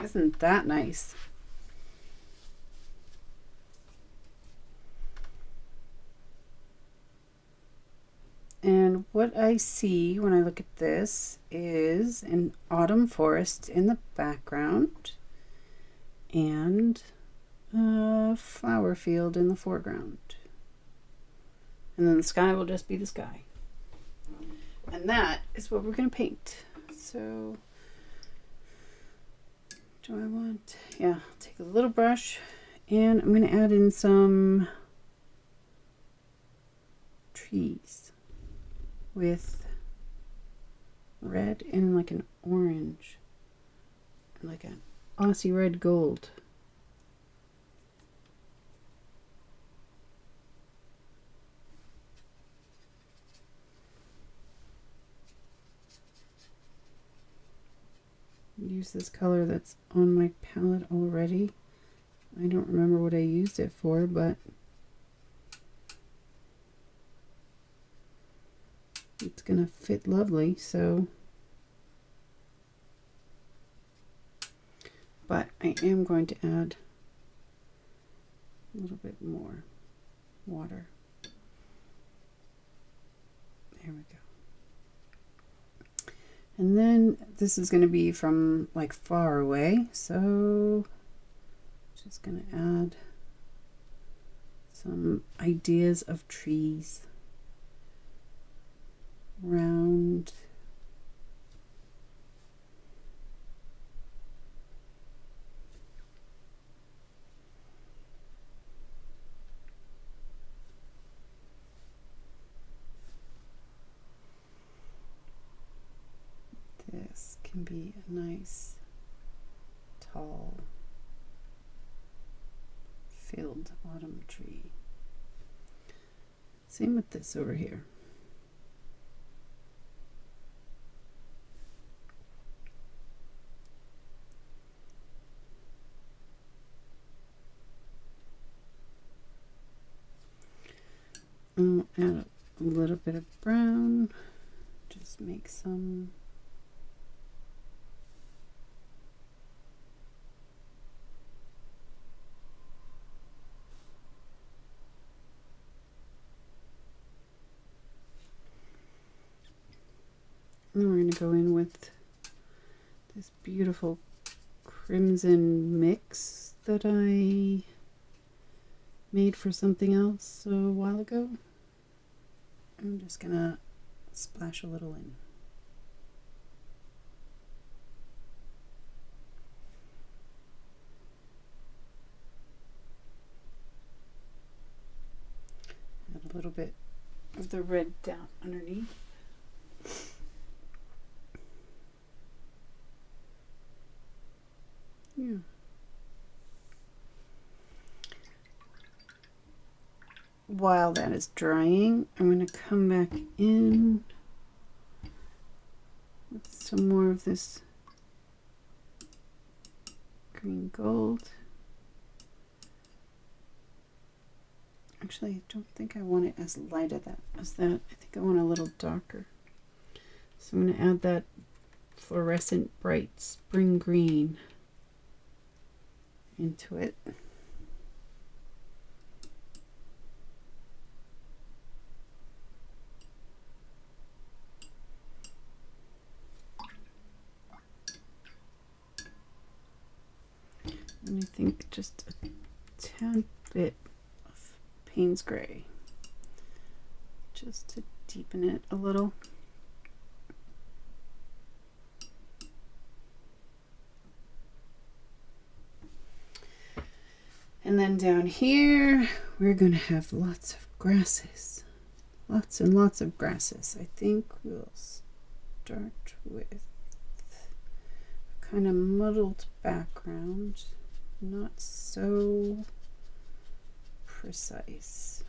Isn't that nice? And what I see when I look at this is an autumn forest in the background and a flower field in the foreground. And then the sky will just be the sky. And that is what we're going to paint. So... do I want, yeah, I'll take a little brush and I'm going to add in some trees with red and like an orange, like an Aussie red gold. Use this color that's on my palette already. I don't remember what I used it for, but it's gonna fit lovely, so. But I am going to add a little bit more water. There we go. And then this is going to be from like far away, so just going to add some ideas of trees around. This can be a nice, tall, filled autumn tree. Same with this over here. I'll add a little bit of brown, just make some and we're going to go in with this beautiful crimson mix that I made for something else a while ago. I'm just going to splash a little in. Add a little bit of the red down underneath. Yeah. while that is drying, I'm going to come back in with some more of this green gold. Actually, I don't think I want it as light as that. I think I want a little darker. So I'm going to add that fluorescent bright spring green into it. And I think just a tad bit of Payne's Gray, just to deepen it a little. And then down here, we're going to have lots of grasses. Lots and lots of grasses. I think we'll start with a kind of muddled background. Not so precise.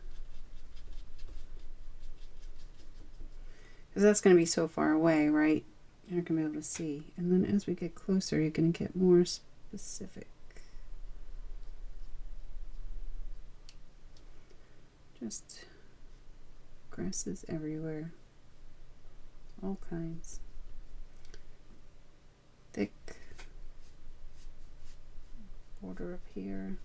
Because that's going to be so far away, right? You're not going to be able to see. And then as we get closer, you're going to get more specific. Just grasses everywhere. All kinds. Thick. Border up here.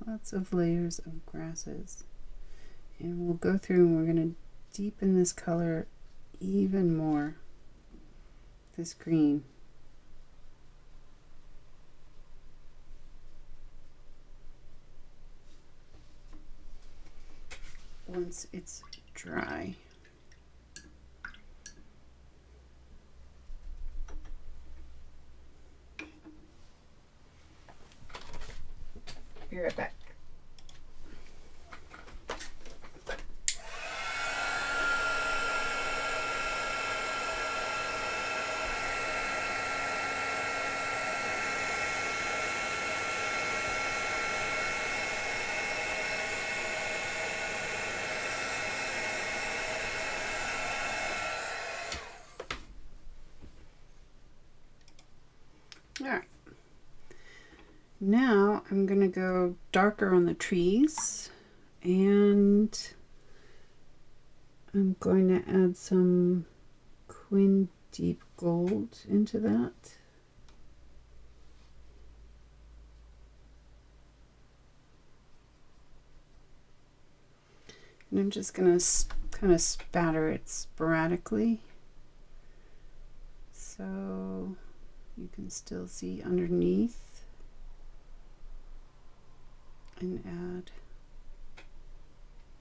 Lots of layers of grasses. And we'll go through and we're going to deepen this color even more. This green. Once it's dry. Be right back. All right. Now I'm going to go darker on the trees, and I'm going to add some Quin Deep Gold into that. And I'm just going to kind of spatter it sporadically, so you can still see underneath, and add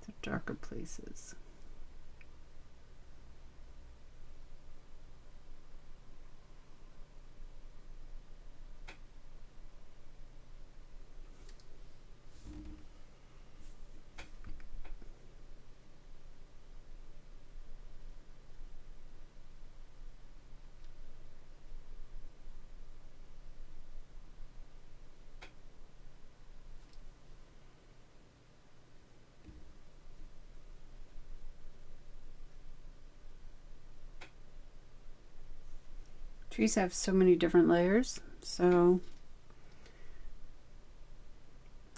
the darker places. Trees have so many different layers, so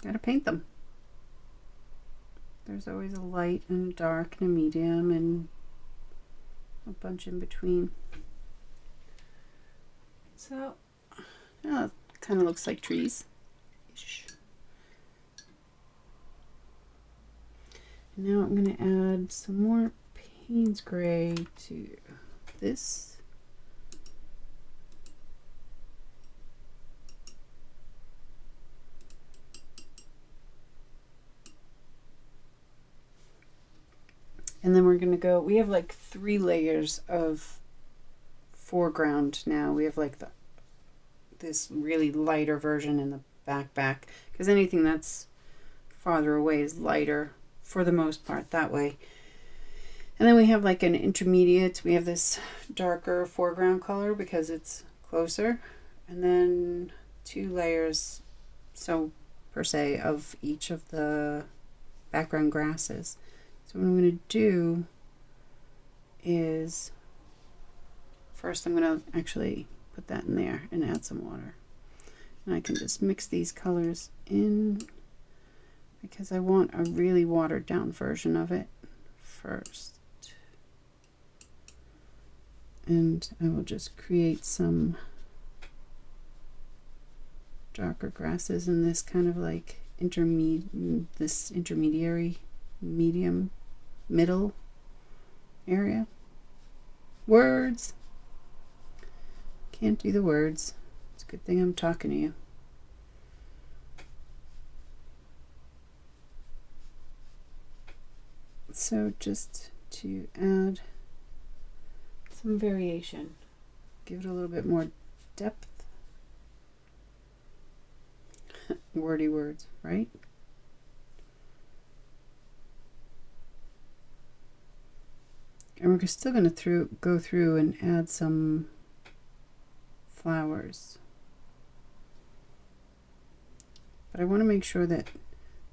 gotta paint them. There's always a light and a dark and a medium and a bunch in between. So now it kind of looks like trees. And now I'm going to add some more Payne's Gray to this. And then we're going to go, we have like 3 layers of foreground now. We have like this really lighter version in the back, because anything that's farther away is lighter for the most part that way. And then we have like an intermediate. We have this darker foreground color because it's closer. And then 2 layers, so per se, of each of the background grasses. So what I'm going to do is, first I'm going to actually put that in there and add some water. And I can just mix these colors in because I want a really watered down version of it first. And I will just create some darker grasses in this kind of like intermediary, medium, middle area. Words. Can't do the words. It's a good thing I'm talking to you. So just to add some variation, give it a little bit more depth. Wordy words, right? And we're still going to go through and add some flowers. But I want to make sure that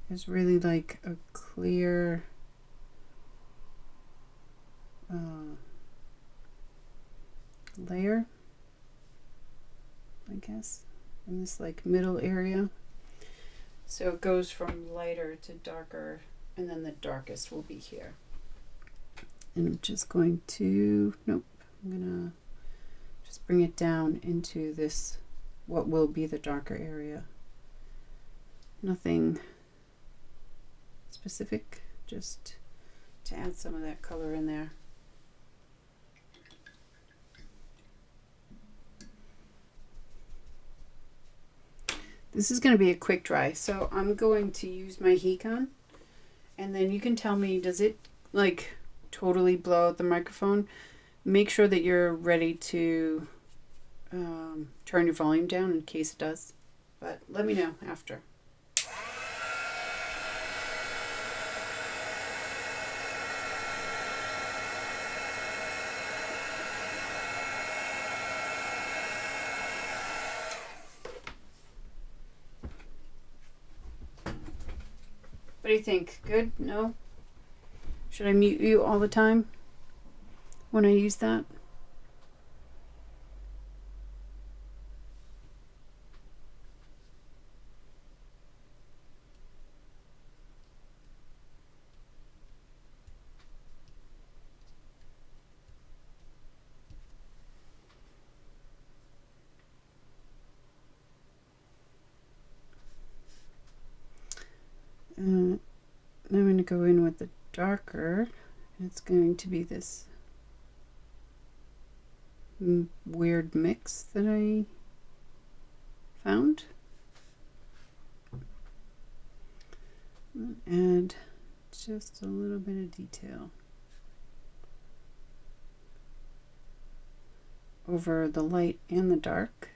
there's really like a clear layer, I guess, in this like middle area. So it goes from lighter to darker, and then the darkest will be here. And I'm just going to, nope, I'm gonna just bring it down into this, what will be the darker area. Nothing specific, just to add some of that color in there. This is going to be a quick dry, so I'm going to use my heat gun, and then you can tell me, does it like totally blow out the microphone? Make sure that you're ready to turn your volume down in case it does, but let me know after. What do you think? Good? No? Should I mute you all the time when I use that? Now I'm going to go in with the darker. It's going to be this weird mix that I found. Add just a little bit of detail over the light and the dark.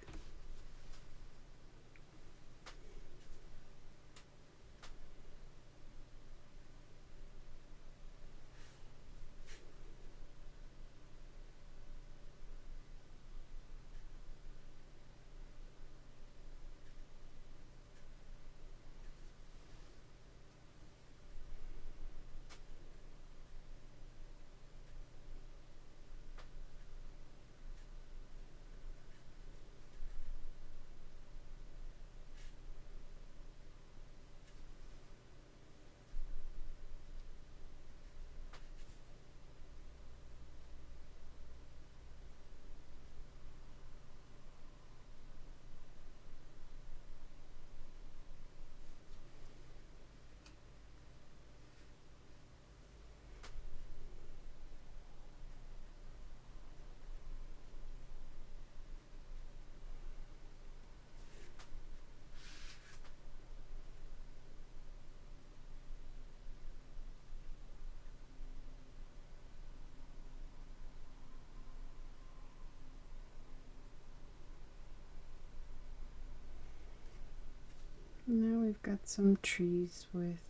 we've got some trees with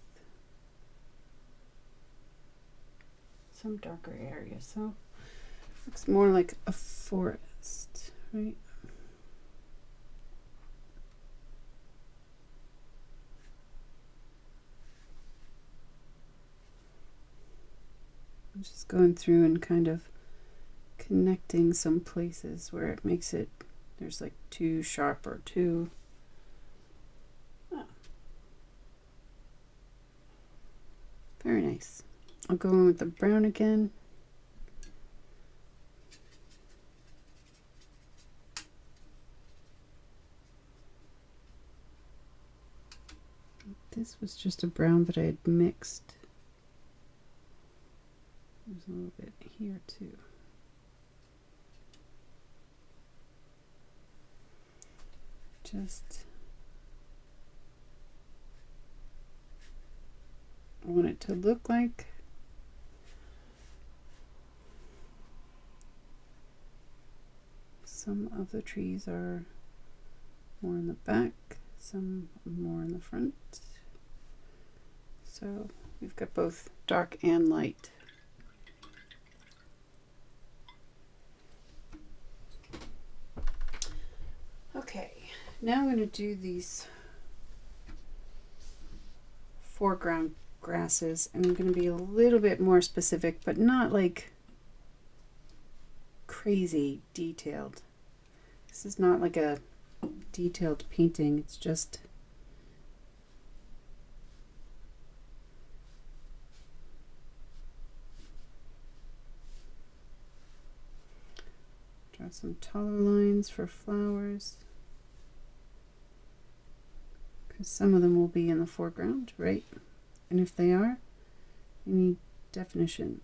some darker areas, so looks more like a forest, right? I'm just going through and kind of connecting some places where it makes it, there's like too sharp or too, very nice. I'll go in with the brown again. This was just a brown that I had mixed. There's a little bit here too. Just I want it to look like some of the trees are more in the back, some more in the front. So we've got both dark and light. Okay, now I'm going to do these foreground grasses, and I'm going to be a little bit more specific, but not like crazy detailed. This is not like a detailed painting, it's just draw some taller lines for flowers, because some of them will be in the foreground, right? And if they are, you need definition.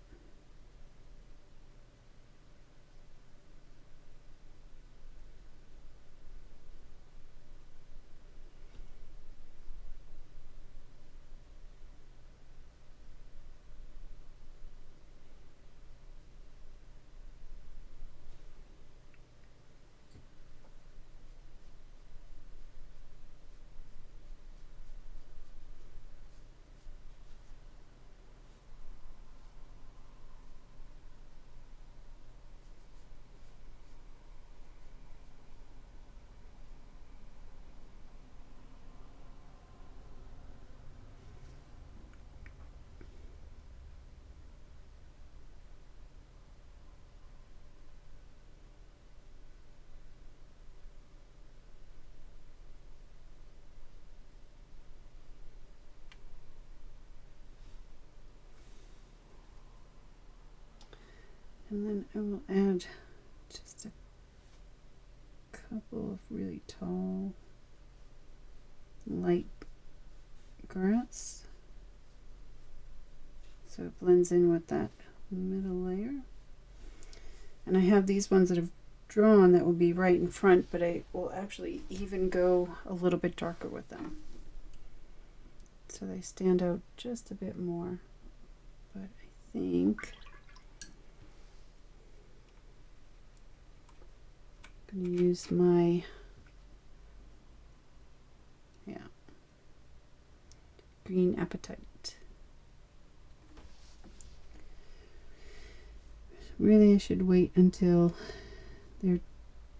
And then I will add just a couple of really tall, light grass, so it blends in with that middle layer. And I have these ones that I've drawn that will be right in front, but I will actually even go a little bit darker with them, so they stand out just a bit more. But I think I'm going to use my green apatite. Really, I should wait until they're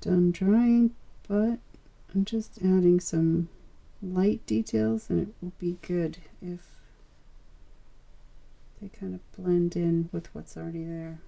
done drying, but I'm just adding some light details, and it will be good if they kind of blend in with what's already there.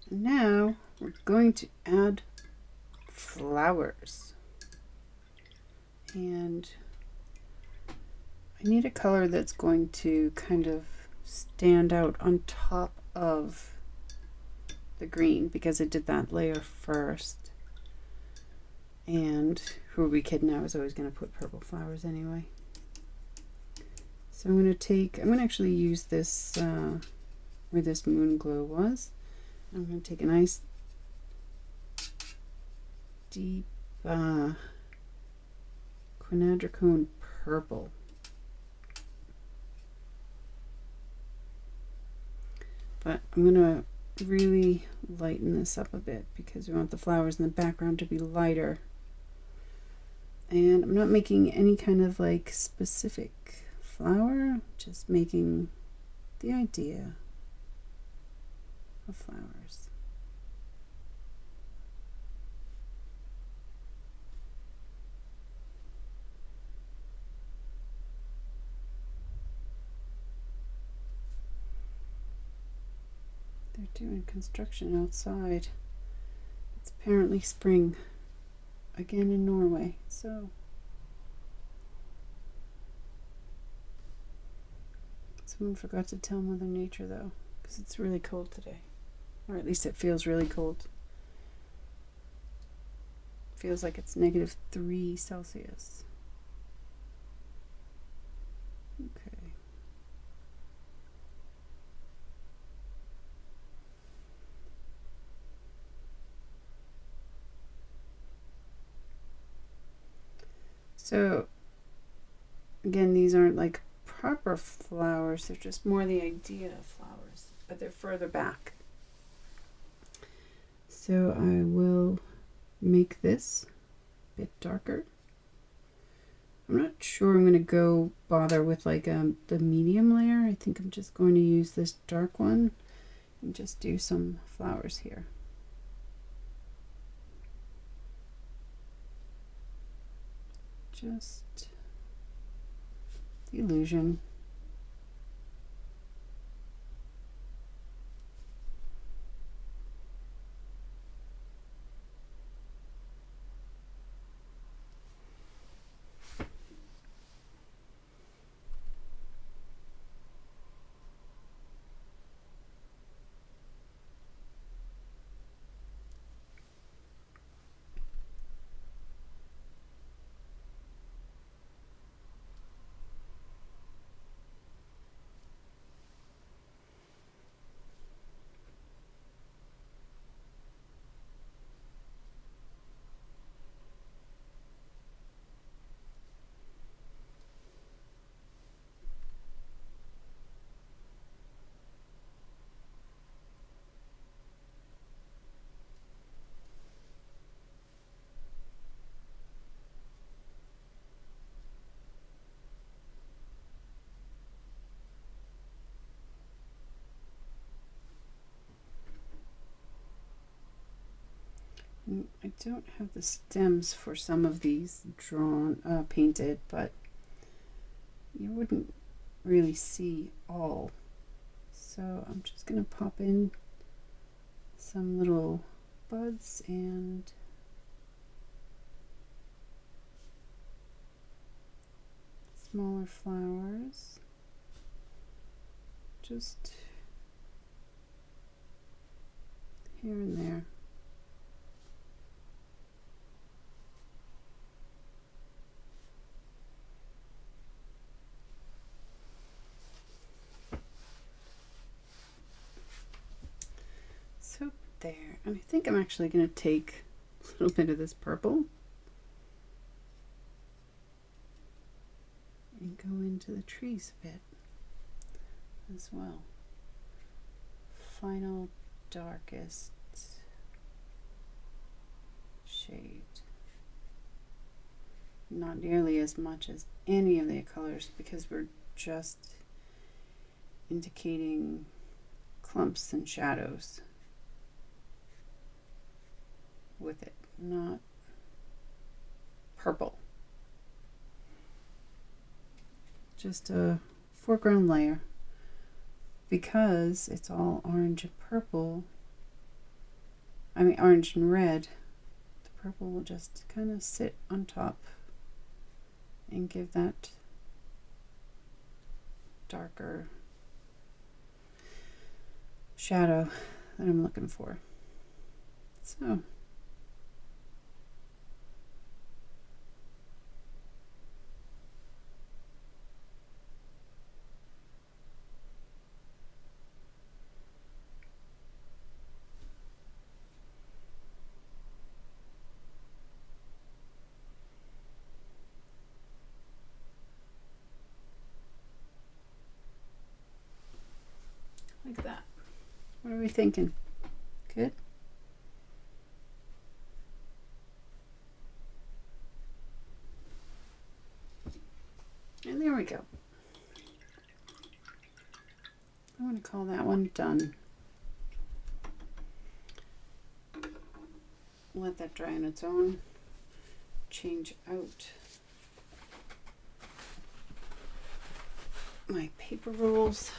Now we're going to add flowers, and I need a color that's going to kind of stand out on top of the green because I did that layer first. And who are we kidding? I was always going to put purple flowers anyway. So I'm going to actually use this where this moon glow was. I'm going to take a nice deep quinadricone purple. But I'm going to really lighten this up a bit because we want the flowers in the background to be lighter. And I'm not making any kind of like specific flower, just making the idea of flowers. They're doing construction outside. It's apparently spring again in Norway, so someone forgot to tell Mother Nature though, because it's really cold today, or at least it feels really cold. Feels like it's -3 Celsius. Okay. So again, these aren't like proper flowers, they're just more the idea of flowers, but they're further back. So I will make this a bit darker. I'm not sure I'm going to bother with like the medium layer. I think I'm just going to use this dark one and just do some flowers here. Just the illusion. I don't have the stems for some of these painted, but you wouldn't really see all. So I'm just going to pop in some little buds and smaller flowers, just here and there. So there, and I think I'm actually going to take a little bit of this purple and go into the trees a bit as well. Final darkest shade. Not nearly as much as any of the colors because we're just indicating clumps and shadows with it, not purple. Just a foreground layer. Because it's all orange and purple, I mean orange and red, the purple will just kind of sit on top and give that darker shadow that I'm looking for. So like that. What are we thinking? Good? And there we go. I'm going to call that one done. Let that dry on its own. Change out my paper rolls.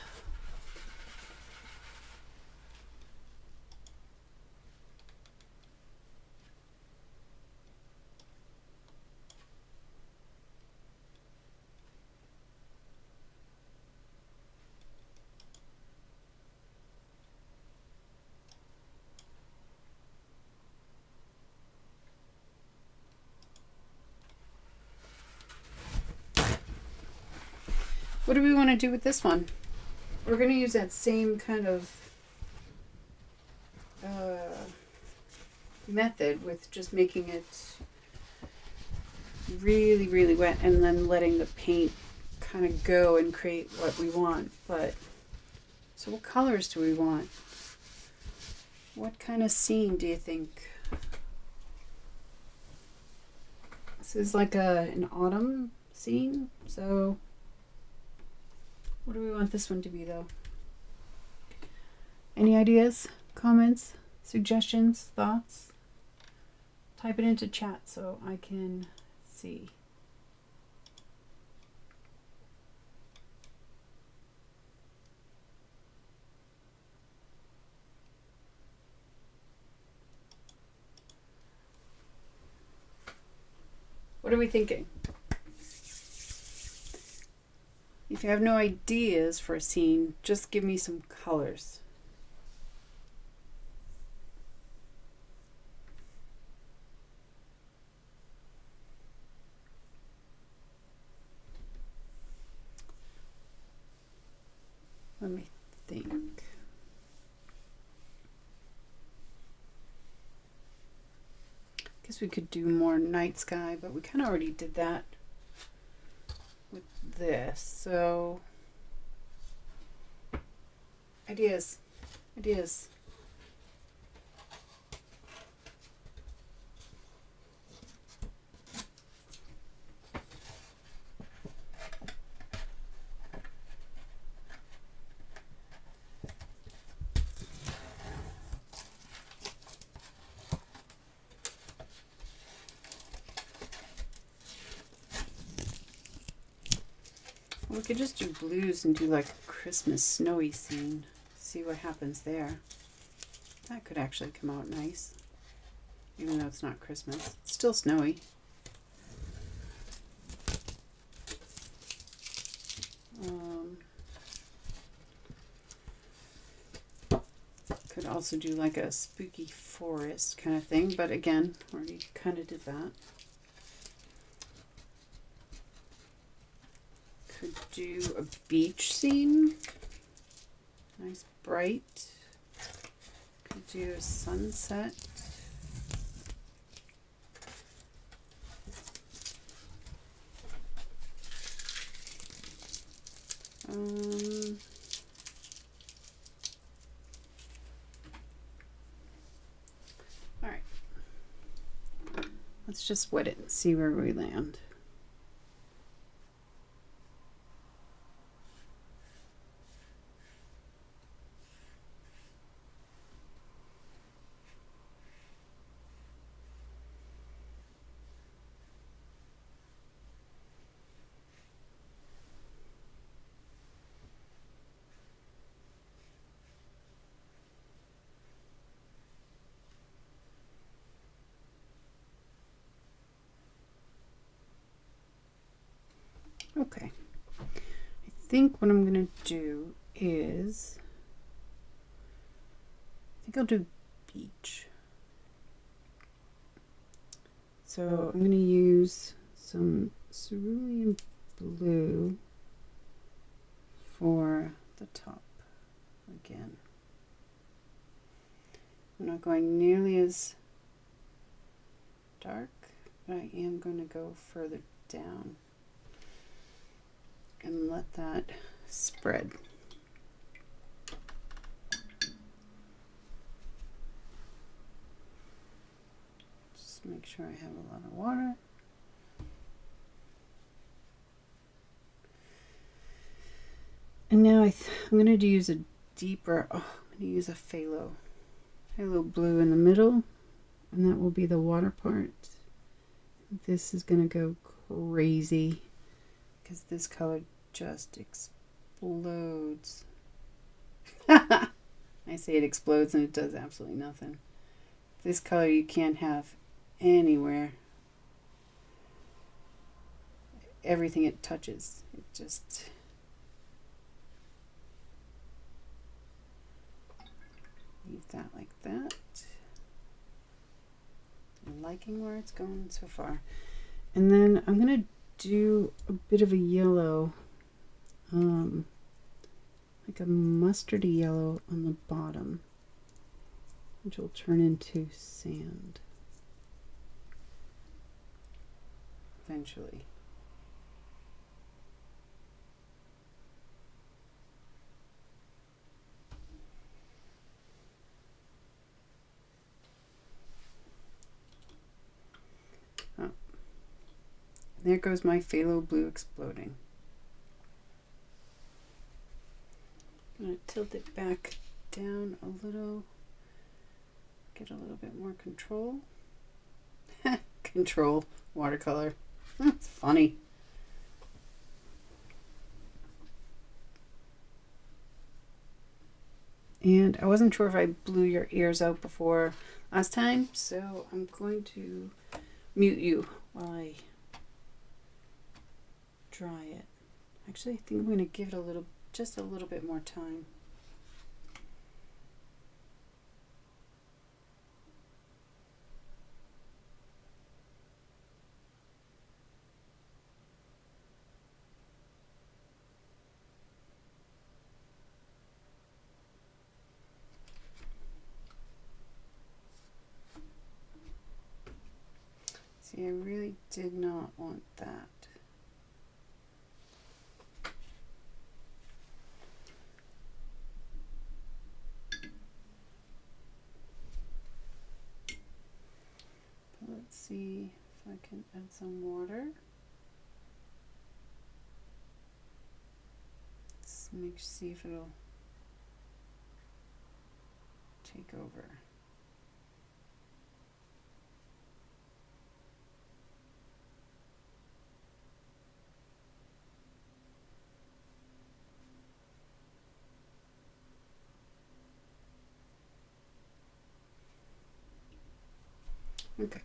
What do we want to do with this one? We're going to use that same kind of method with just making it really, really wet and then letting the paint kind of go and create what we want. But so what colors do we want? What kind of scene do you think? This is like an autumn scene, so what do we want this one to be though? Any ideas, comments, suggestions, thoughts? Type it into chat so I can see. What are we thinking? If you have no ideas for a scene, just give me some colors. Let me think. Guess we could do more night sky, but we kind of already did that with this. So ideas. We could just do blues and do like a Christmas snowy scene. See what happens there. That could actually come out nice. Even though it's not Christmas. It's still snowy. Could also do like a spooky forest kind of thing. But again, already kind of did that. Could do a beach scene. Nice bright. Could do a sunset. All right. Let's just wet it and see where we land. Okay, I think what I'm going to do is, I think I'll do beach. So I'm going to use some cerulean blue for the top again. I'm not going nearly as dark, but I am going to go further down and let that spread. Just make sure I have a lot of water. And now I'm going to use a deeper, I'm going to use a phthalo blue in the middle, and that will be the water part. This is going to go crazy because this color just explodes. I say it explodes and it does absolutely nothing. This color you can't have anywhere. Everything it touches, it just... Leave that like that. I'm liking where it's going so far. And then I'm going to do a bit of a yellow, like a mustardy yellow on the bottom, which will turn into sand eventually. There goes my phthalo blue exploding. I'm going to tilt it back down a little, get a little bit more control. Control watercolor. It's funny. And I wasn't sure if I blew your ears out before last time, so I'm going to mute you while I dry it. Actually, I think I'm going to give it just a little bit more time. See, I really did not want that. Let's see if I can add some water. Let's see if it'll take over. Okay.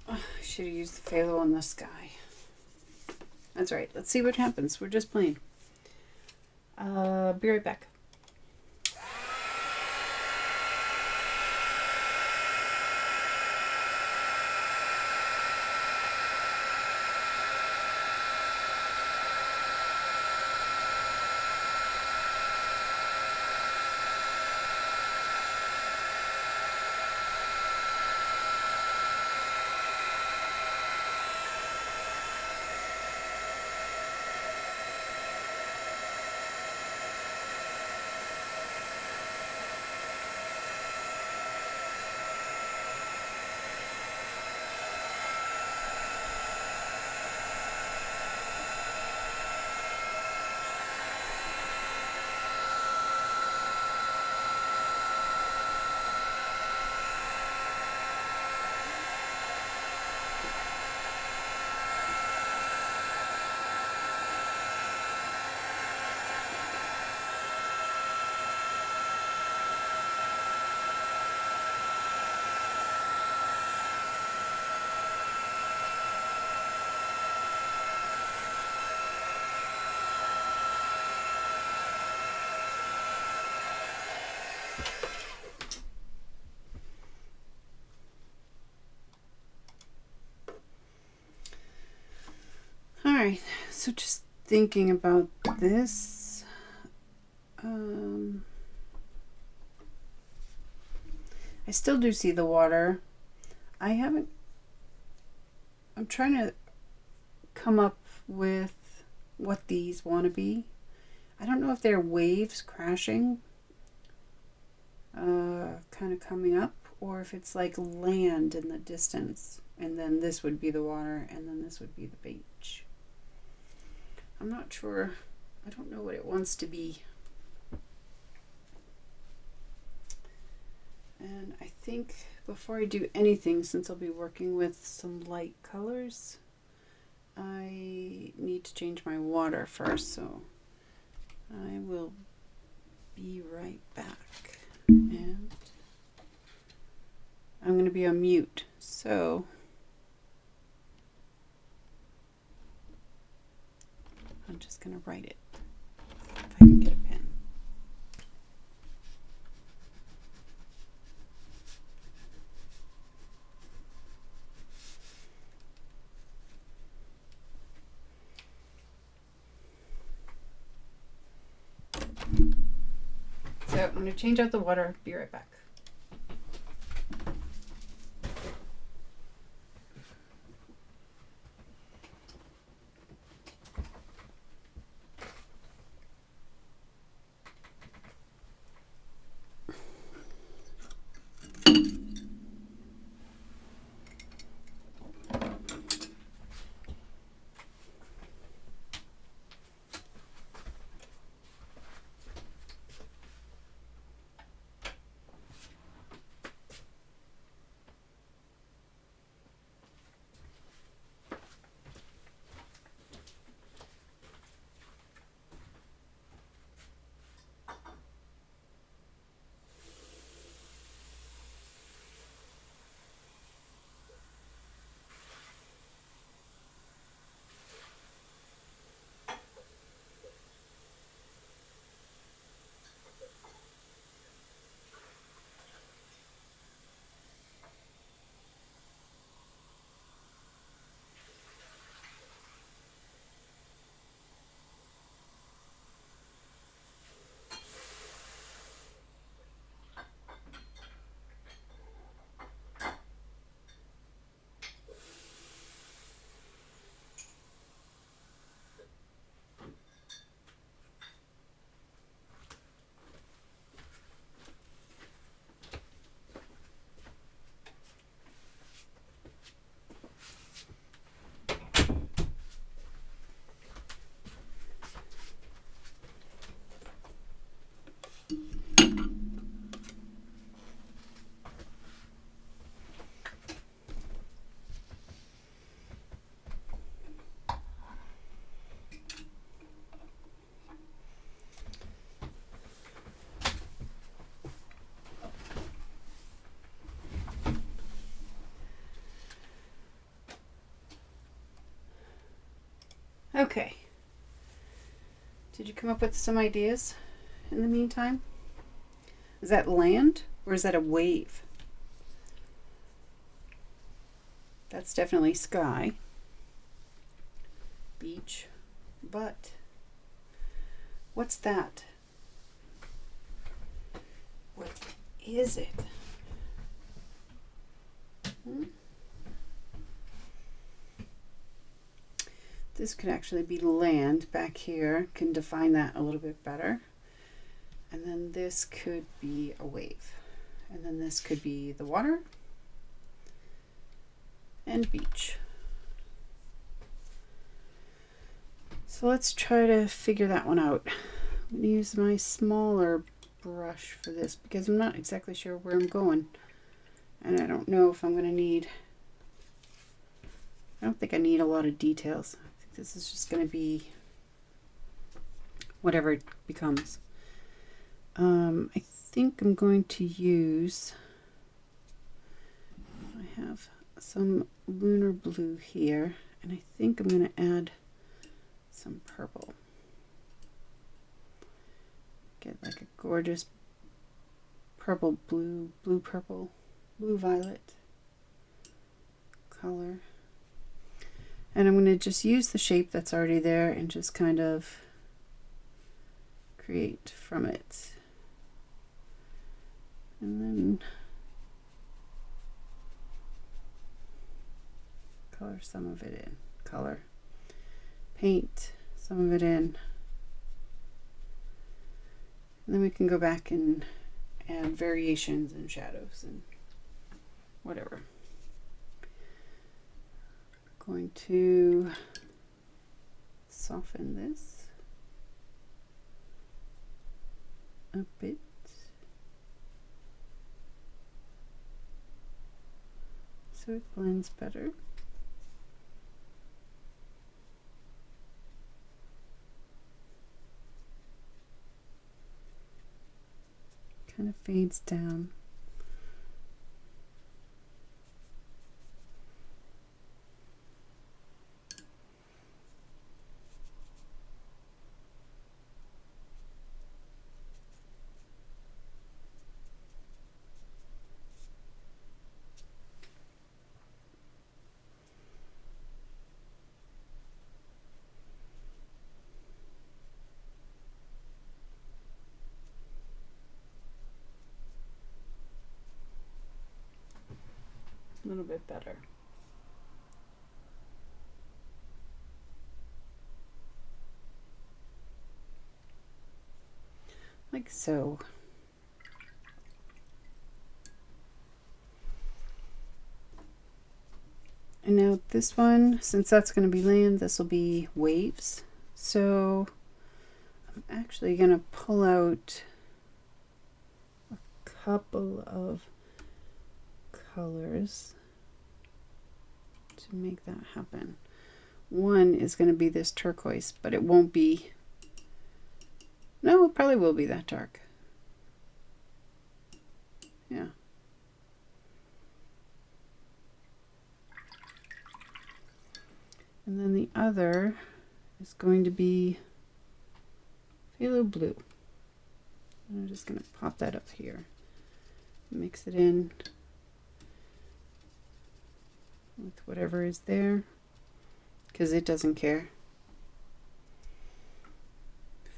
I should have used the phthalo on the sky. That's right. Let's see what happens. We're just playing. Be right back. Alright, so just thinking about this. I still do see the water. I'm trying to come up with what these want to be. I don't know if they're waves crashing, kind of coming up, or if it's like land in the distance, and then this would be the water, and then this would be the beach. I'm not sure. I don't know what it wants to be. And I think before I do anything, since I'll be working with some light colors, I need to change my water first, so I will be right back. And I'm going to be on mute, so I'm just going to write it if I can get a pen. So I'm going to change out the water. Be right back. Okay. Did you come up with some ideas in the meantime? Is that land or is that a wave? That's definitely sky, beach, but what's that? What is it? This could actually be land back here. Can define that a little bit better. And then this could be a wave. And then this could be the water and beach. So let's try to figure that one out. I'm going to use my smaller brush for this because I'm not exactly sure where I'm going. And I don't know if I'm going to need... I don't think I need a lot of details. I think this is just going to be whatever it becomes. I think I'm going to use... I have some lunar blue here, and I think I'm going to add some purple. Get like a gorgeous purple, blue, blue-purple, blue-violet color. And I'm going to just use the shape that's already there and just kind of create from it. And then color some of it in. Color. Paint some of it in. And then we can go back and add variations and shadows and whatever. Going to soften this a bit. So it blends better. Kind of fades down. A little bit better. Like so. And now this one, since that's going to be land, this will be waves. So I'm actually going to pull out a couple of colors to make that happen. One is going to be this turquoise, but it won't be, no, it probably will be that dark. Yeah. And then the other is going to be phthalo blue. And I'm just going to pop that up here. Mix it in with whatever is there, because it doesn't care.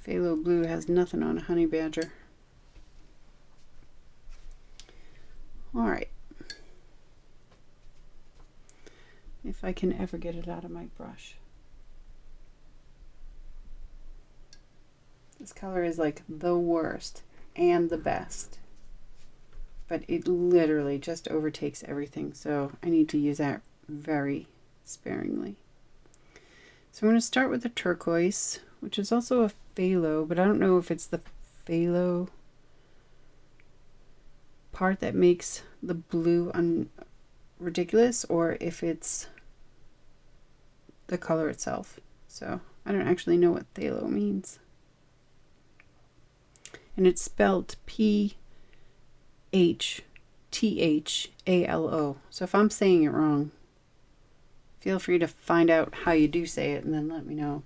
Phthalo blue has nothing on a honey badger. Alright. If I can ever get it out of my brush. This color is like the worst and the best. But it literally just overtakes everything, so I need to use that very sparingly. So I'm going to start with the turquoise, which is also a phthalo, but I don't know if it's the phthalo part that makes the blue ridiculous or if it's the color itself. So I don't actually know what phthalo means. And it's spelled P-H-T-H-A-L-O. So if I'm saying it wrong, feel free to find out how you do say it and then let me know.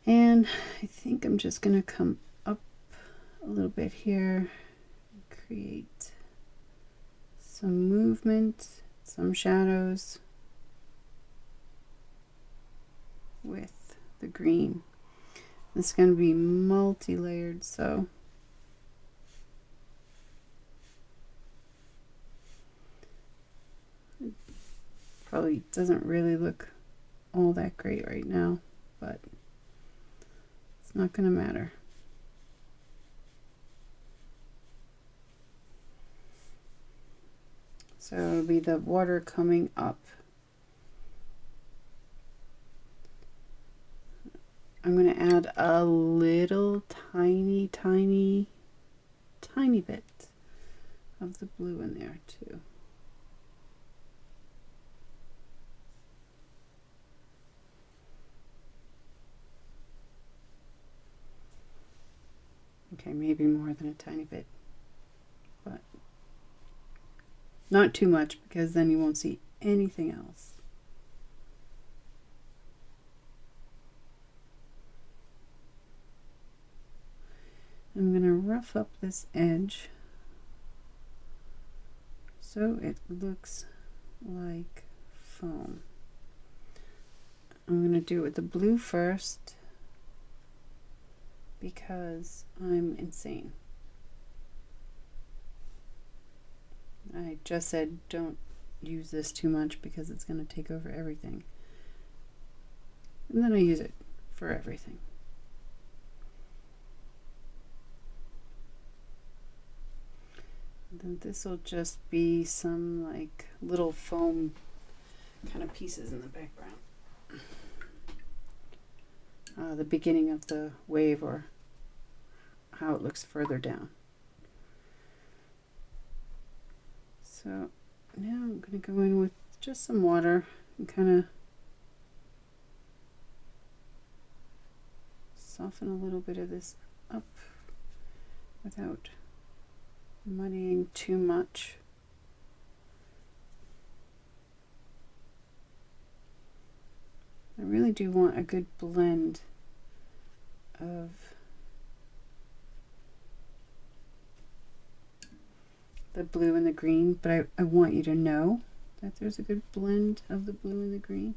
And I think I'm just going to come up a little bit here and create some movement, some shadows with the green. It's going to be multi-layered, so it probably doesn't really look all that great right now, but it's not going to matter. So it'll be the water coming up. I'm going to add a little tiny bit of the blue in there too. Okay, maybe more than a tiny bit, but not too much because then you won't see anything else. I'm going to rough up this edge so it looks like foam. I'm going to do it with the blue first because I'm insane. I just said don't use this too much because it's going to take over everything. And then I use it for everything. And then this will just be some like little foam kind of pieces in the background. The beginning of the wave or how it looks further down. So now I'm going to go in with just some water and kind of soften a little bit of this up without muddying too much. I really do want a good blend of the blue and the green, but I want you to know that there's a good blend of the blue and the green.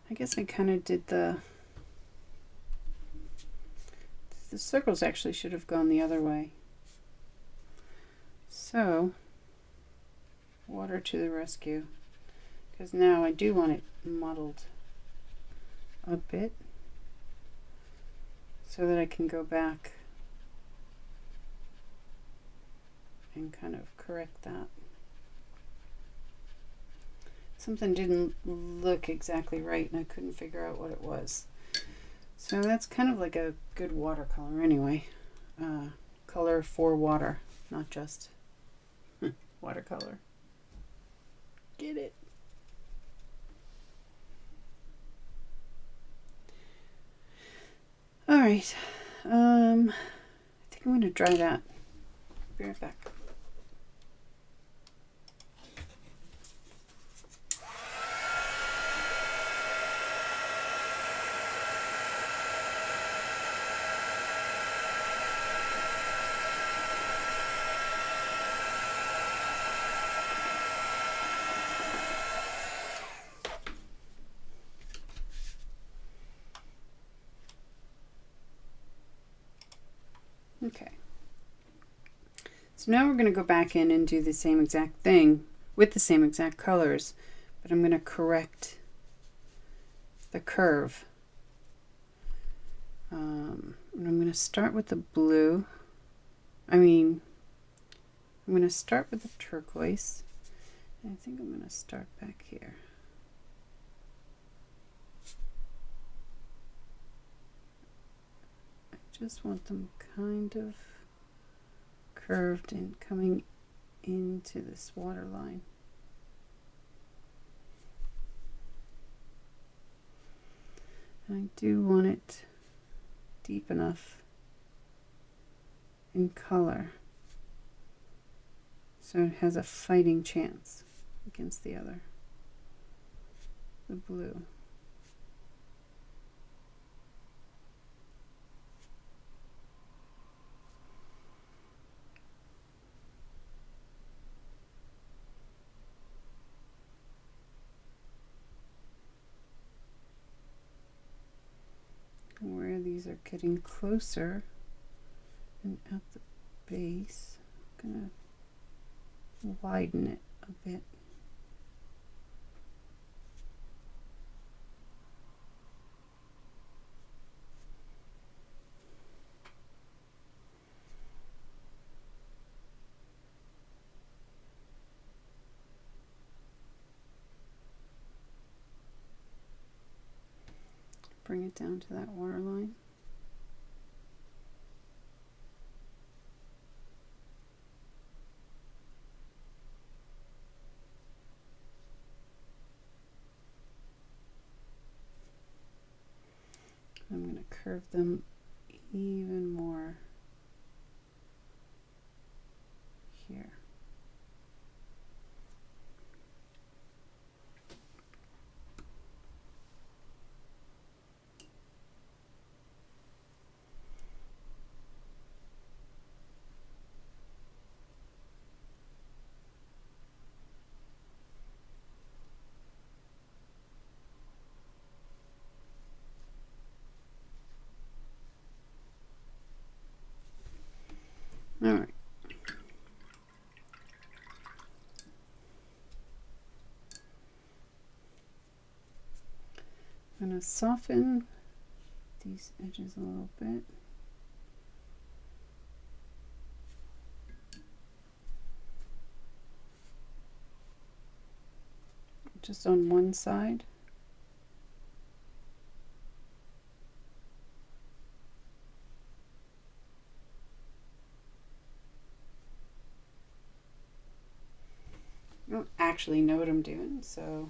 I guess I kind of did the circles actually should have gone the other way. So, water to the rescue, because now I do want it muddled a bit so that I can go back and kind of correct that. Something didn't look exactly right and I couldn't figure out what it was. So that's kind of like a good watercolor anyway. Color for water, not just watercolor. Get it? All right. I think I'm going to dry that. Be right back. Okay, so now we're going to go back in and do the same exact thing with the same exact colors, but I'm going to correct the curve. And I'm going to start with the blue. I'm going to start with the turquoise. And I think I'm going to start back here. Just want them kind of curved and coming into this water line. And I do want it deep enough in color so it has a fighting chance against the other, the blue. Where these are getting closer and at the base, I'm going to widen it a bit. Bring it down to that water line. curve them even more here. All right. I'm going to soften these edges a little bit. Just on one side. I don't actually know what I'm doing, so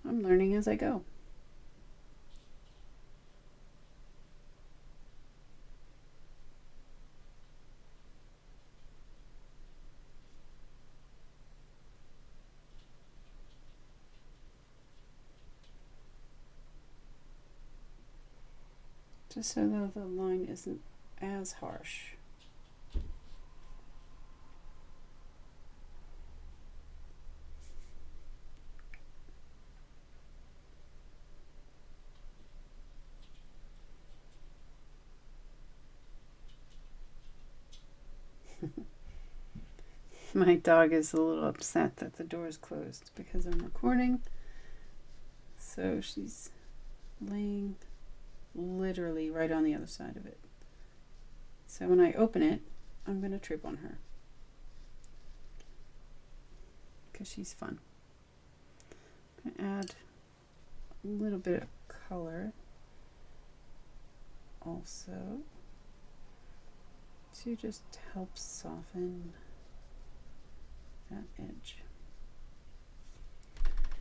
I'm learning as I go. Just so that the line isn't as harsh. My dog is a little upset that the door is closed because I'm recording. So she's laying literally right on the other side of it. So when I open it, I'm going to trip on her. Because she's fun. I'm going to add a little bit of color also to just help soften that edge.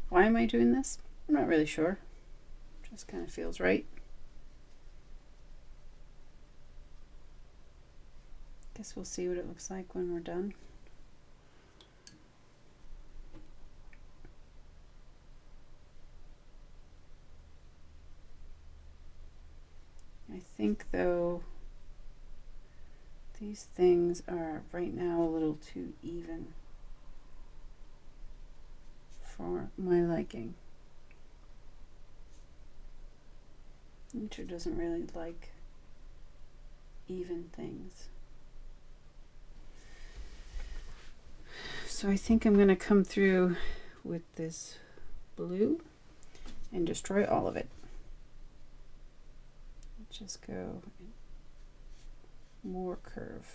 Why am I doing this? I'm not really sure. Just kind of feels right. Guess we'll see what it looks like when we're done. I think though these things are right now a little too even for my liking. Nature doesn't really like even things. So I think I'm going to come through with this blue and destroy all of it. Just go more curve.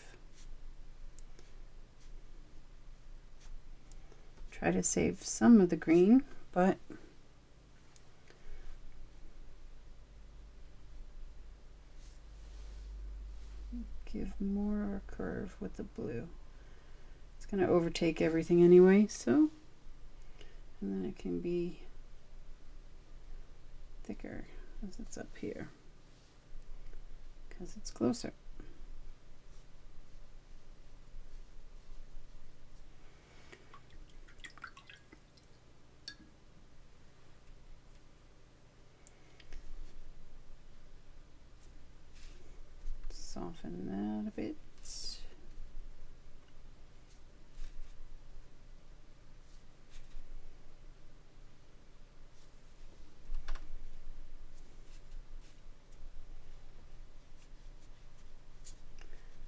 Try to save some of the green, but give more curve with the blue. It's going to overtake everything anyway, so, and then it can be thicker as it's up here because it's closer. Soften that a bit.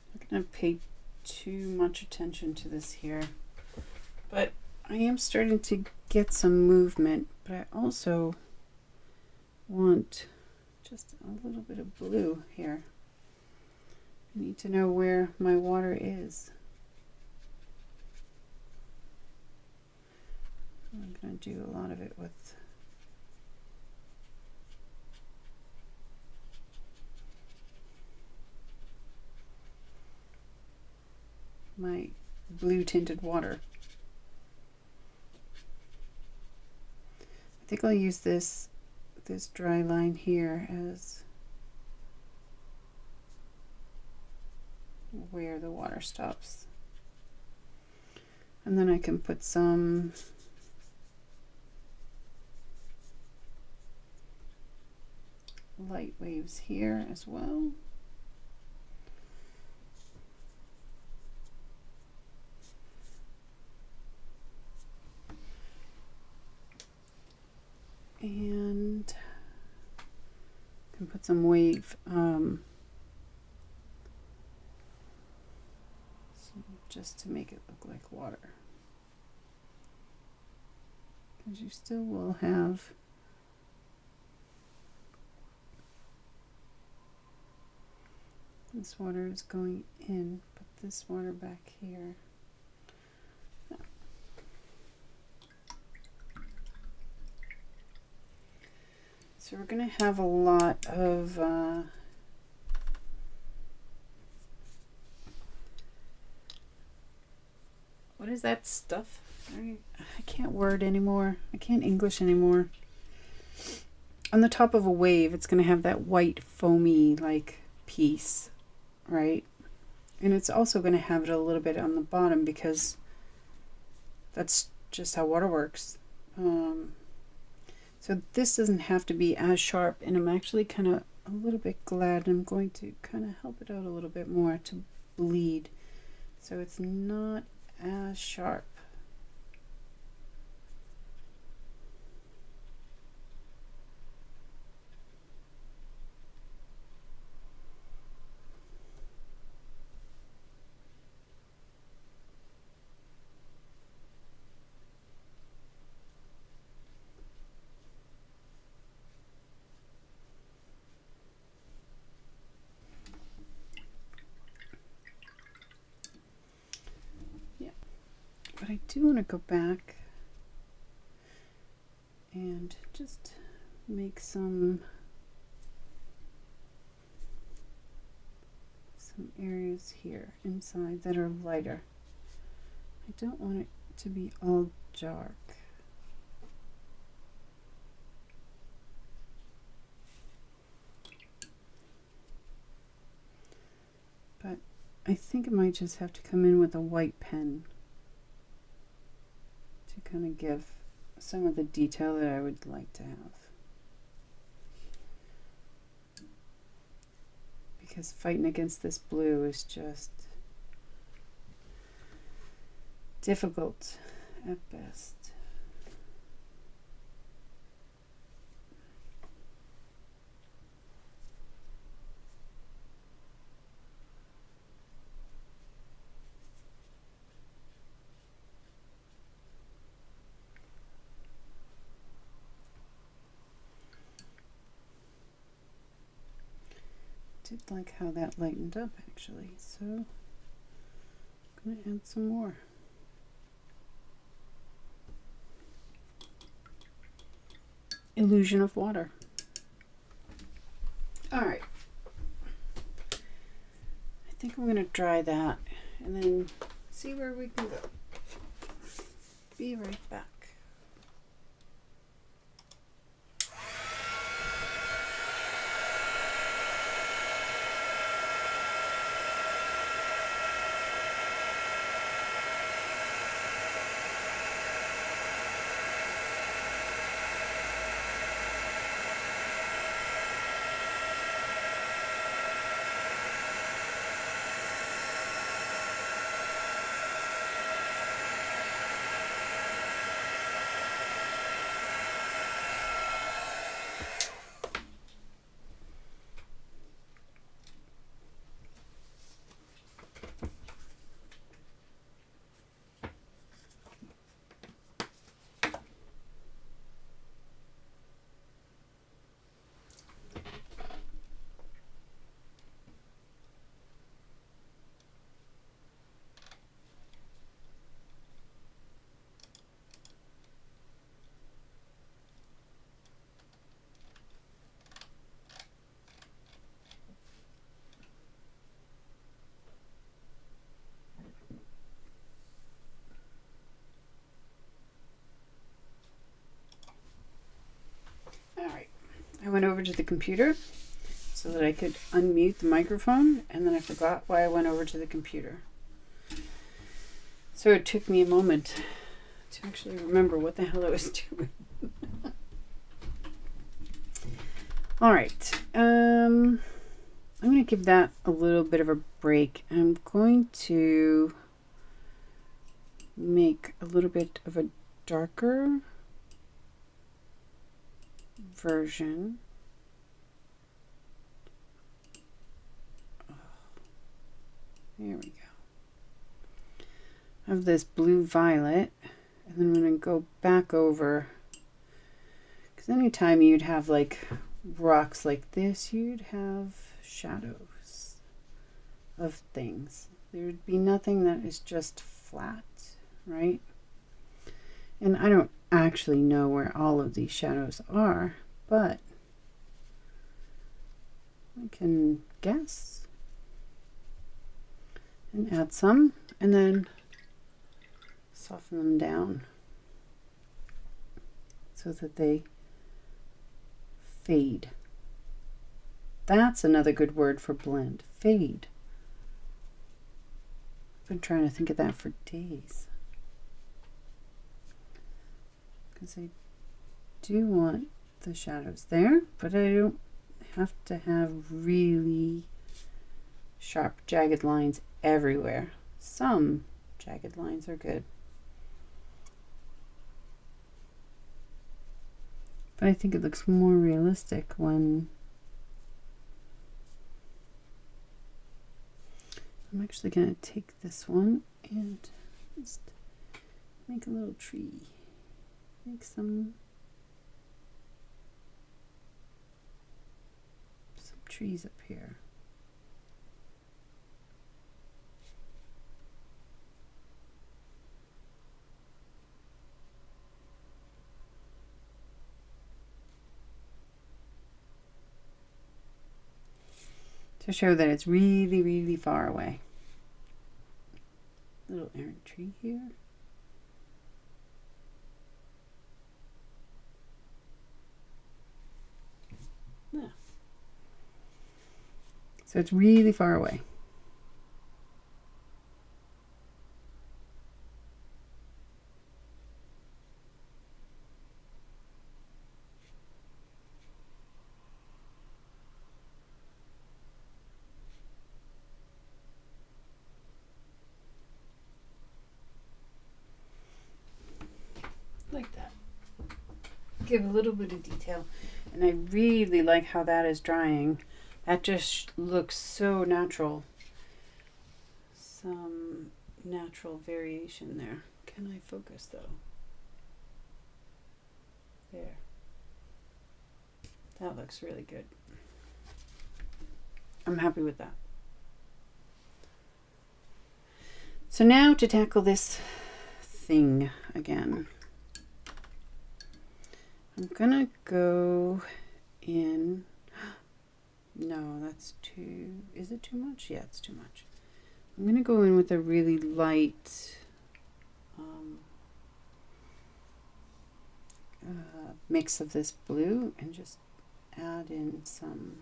I'm not going to pay too much attention to this here, but I am starting to get some movement, but I also want just a little bit of blue here. I need to know where my water is. I'm going to do a lot of it with my blue tinted water. I think I'll use this this dry line here as where the water stops. And then I can put some light waves here as well. And can put some wave just to make it look like water, because you still will have this water is going in, but this water back here. So we're going to have a lot of what is that stuff? I can't word anymore. I can't English anymore. On the top of a wave, it's going to have that white foamy like piece, right? And it's also going to have it a little bit on the bottom because that's just how water works. So this doesn't have to be as sharp, and I'm actually kind of a little bit glad I'm going to kind of help it out a little bit more to bleed, so it's not as sharp. But I do want to go back and just make some areas here inside that are lighter. I don't want it to be all dark. But I think I might just have to come in with a white pen to kind of give some of the detail that I would like to have. Because fighting against this blue is just difficult at best. Did like how that lightened up actually, so I'm gonna add some more. Illusion of water. All right, I think I'm gonna dry that and then see where we can go. Be right back. over to the computer so that I could unmute the microphone, and then I forgot why I went over to the computer. So it took me a moment to actually remember what the hell I was doing. All right. I'm going to give that a little bit of a break. I'm going to make a little bit of a darker version. There we go. Of this blue violet, and then I'm going to go back over, because anytime you'd have like rocks like this, you'd have shadows of things. There'd be nothing that is just flat, right? And I don't actually know where all of these shadows are, but I can guess and add some, and then soften them down so that they fade. That's another good word for blend, fade. I've been trying to think of that for days, because I do want the shadows there, but I don't have to have really sharp jagged lines everywhere. Some jagged lines are good, but I think it looks more realistic when I'm actually going to take this one and just make a little tree. Make some trees up here. To show that it's really, really far away. Little errant tree here. Yeah. So it's really far away. Like that. Give a little bit of detail, and I really like how that is drying. That just looks so natural. Some natural variation there. Can I focus though? There. That looks really good. I'm happy with that. So now to tackle this thing again. I'm gonna go in, no, that's too, is it too much? Yeah, it's too much. I'm gonna go in with a really light mix of this blue and just add in some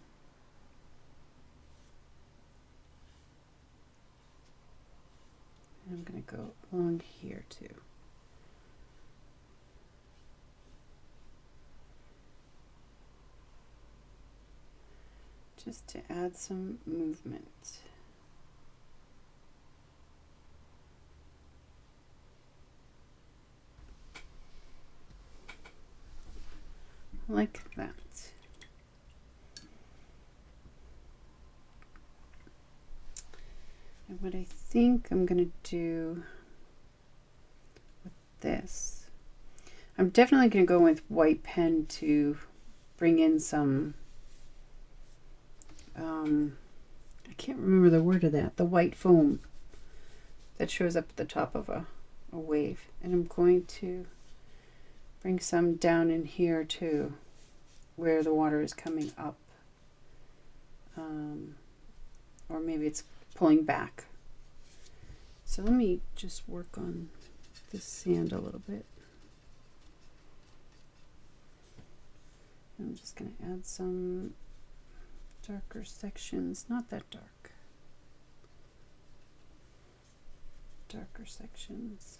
and I'm gonna go along here too. Just to add some movement. Like that. And what I think I'm going to do with this, I'm definitely going to go with white pen to bring in some I can't remember the word of that, the white foam that shows up at the top of a wave. And I'm going to bring some down in here too, where the water is coming up. Or maybe it's pulling back. So let me just work on this sand a little bit. I'm just going to add some darker sections, not that dark. Darker sections.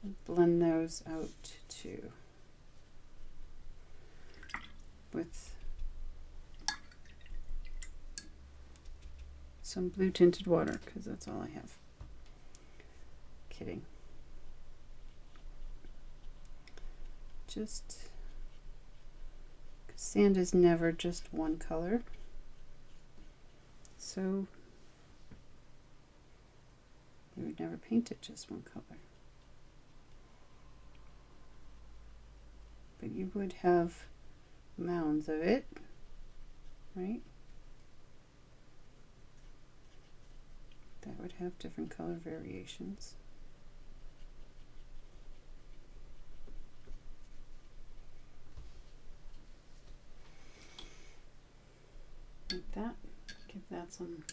And blend those out too with some blue tinted water, because that's all I have. Kidding. Just because sand is never just one color, so you would never paint it just one color. But you would have mounds of it, right? That would have different color variations. Like that. Give that some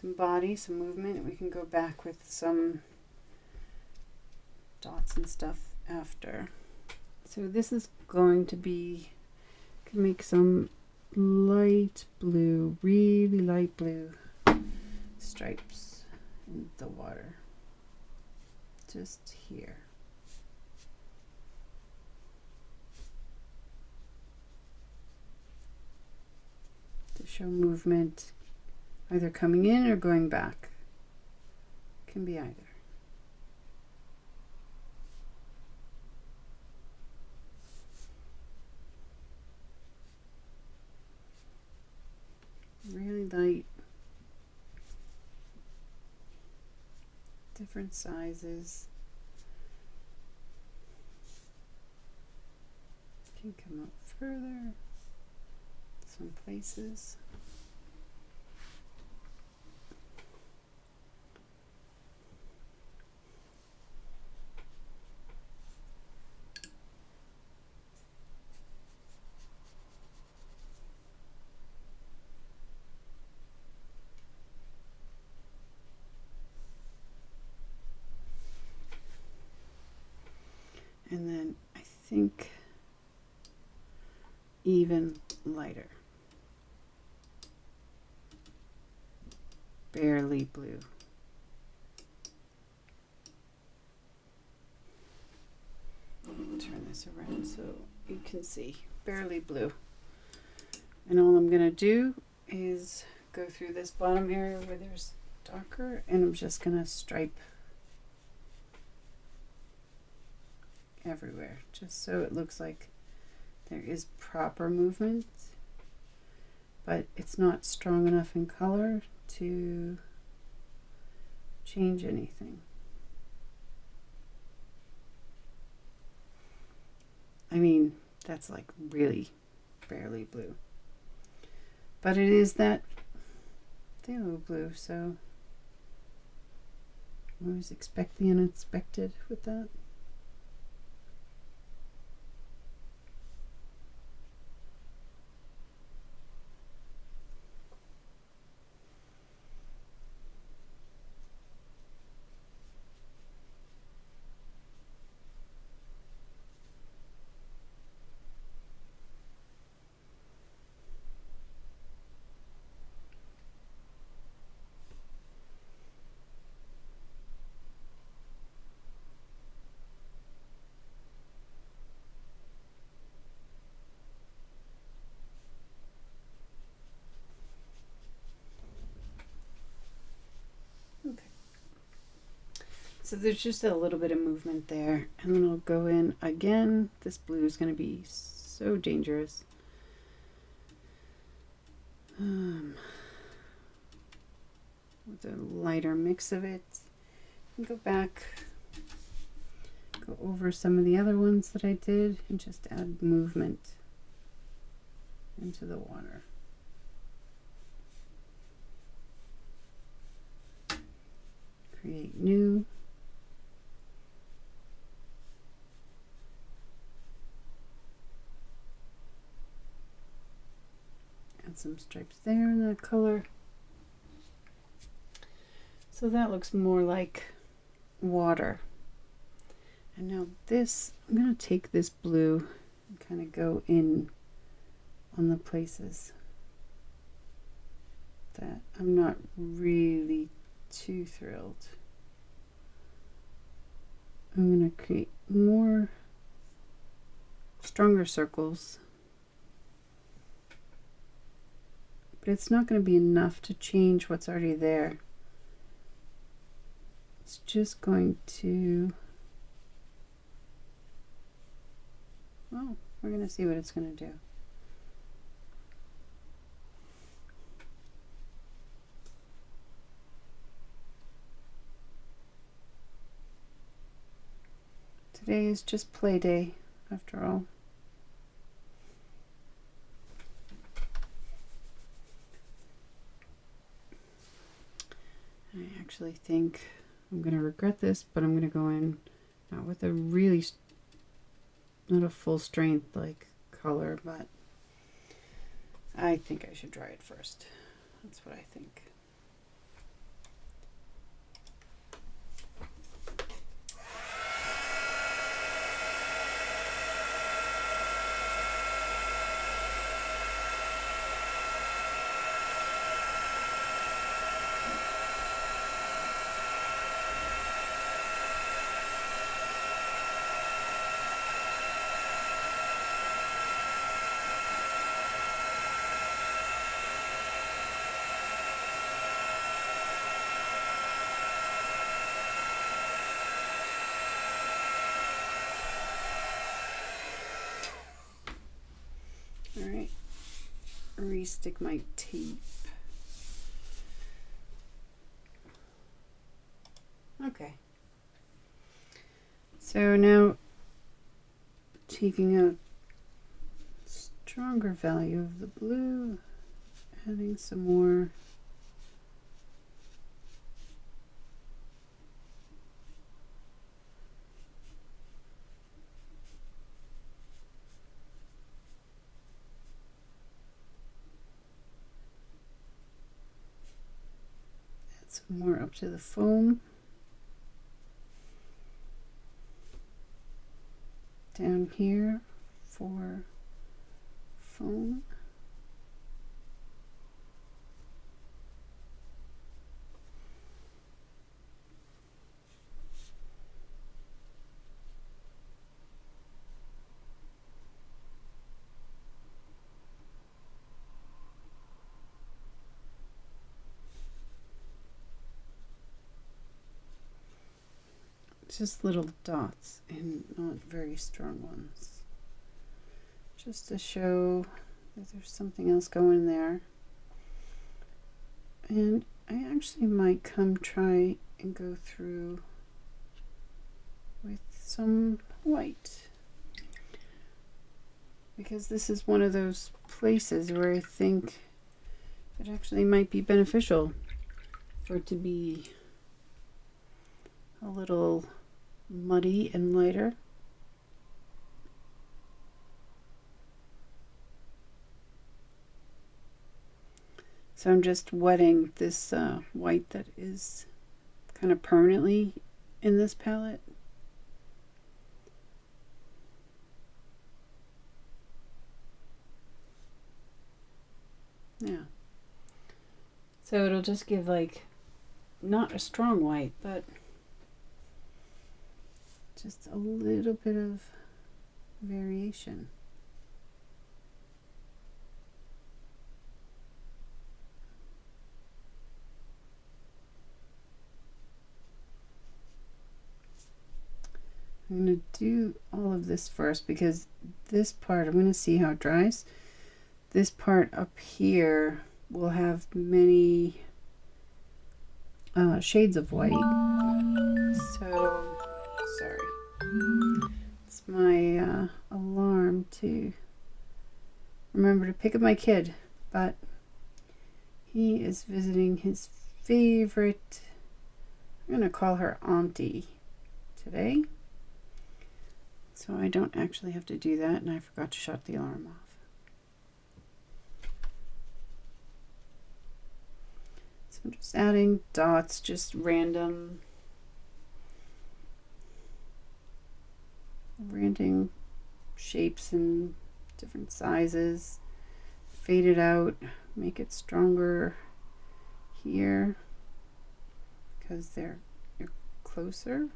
body, some movement, and we can go back with some dots and stuff after. So this is going to be, can make some light blue, really light blue stripes in the water, just here. To show movement, either coming in or going back. Can be either. Really light, different sizes. Can come up further, some places. And then I think even lighter. Barely blue. Turn this around so you can see. Barely blue. And all I'm going to do is go through this bottom area where there's darker, and I'm just going to stripe everywhere, just so it looks like there is proper movement, but it's not strong enough in color to change anything. I mean, that's like really barely blue, but it is that phthalo blue, so I always expect the unexpected with that. So there's just a little bit of movement there, and then I'll go in again. This blue is going to be so dangerous. With a lighter mix of it, and go back, go over some of the other ones that I did, and just add movement into the water. Create new. Add some stripes there in that color. So that looks more like water. And now this, I'm going to take this blue and kind of go in on the places that I'm not really too thrilled. I'm going to create more stronger circles, but it's not going to be enough to change what's already there. It's just going to, well, we're going to see what it's going to do. Today is just play day, after all. I actually think I'm going to regret this, but I'm going to go in not with a really, not a full strength like color, but I think I should dry it first. That's what I think. All right, re-stick my tape. Okay. So now taking a stronger value of the blue, adding some more up to the foam. Down here for foam. Just little dots and not very strong ones, just to show that there's something else going there. And I actually might come try and go through with some white, because this is one of those places where I think it actually might be beneficial for it to be a little muddy and lighter. So I'm just wetting this white that is kind of permanently in this palette. Yeah. So it'll just give like, not a strong white, but just a little bit of variation. I'm going to do all of this first because this part, I'm going to see how it dries. This part up here will have many shades of white. So, sorry. It's my alarm to remember to pick up my kid, but he is visiting his favorite, I'm going to call her Auntie today. So I don't actually have to do that, and I forgot to shut the alarm off. So I'm just adding dots, just random. random shapes and different sizes. Fade it out, make it stronger here because you're closer.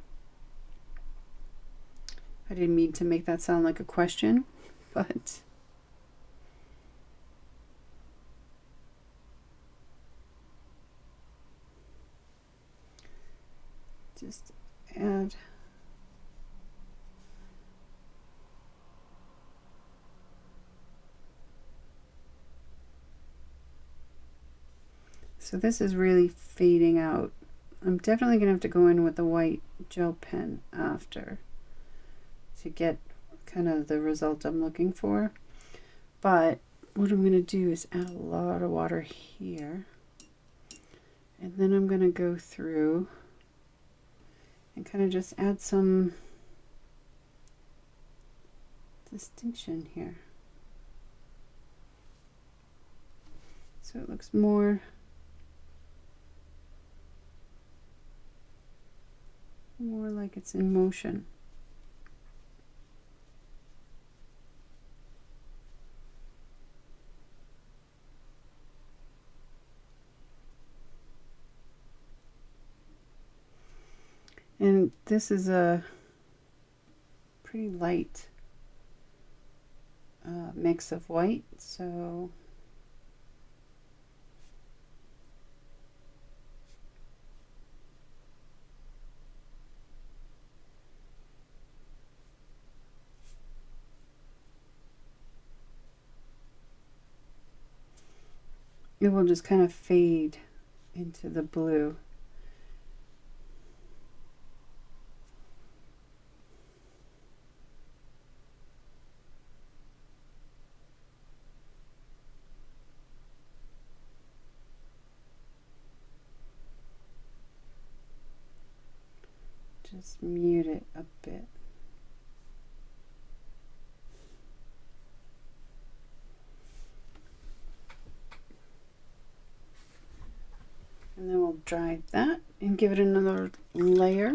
I didn't mean to make that sound like a question, but just add so this is really fading out. I'm definitely gonna have to go in with the white gel pen after to get kind of the result I'm looking for, but what I'm gonna do is add a lot of water here, and then I'm gonna go through and kind of just add some distinction here so it looks more like it's in motion. And this is a pretty light mix of white, so it will just kind of fade into the blue. Just mute it a bit. And then we'll dry that and give it another layer.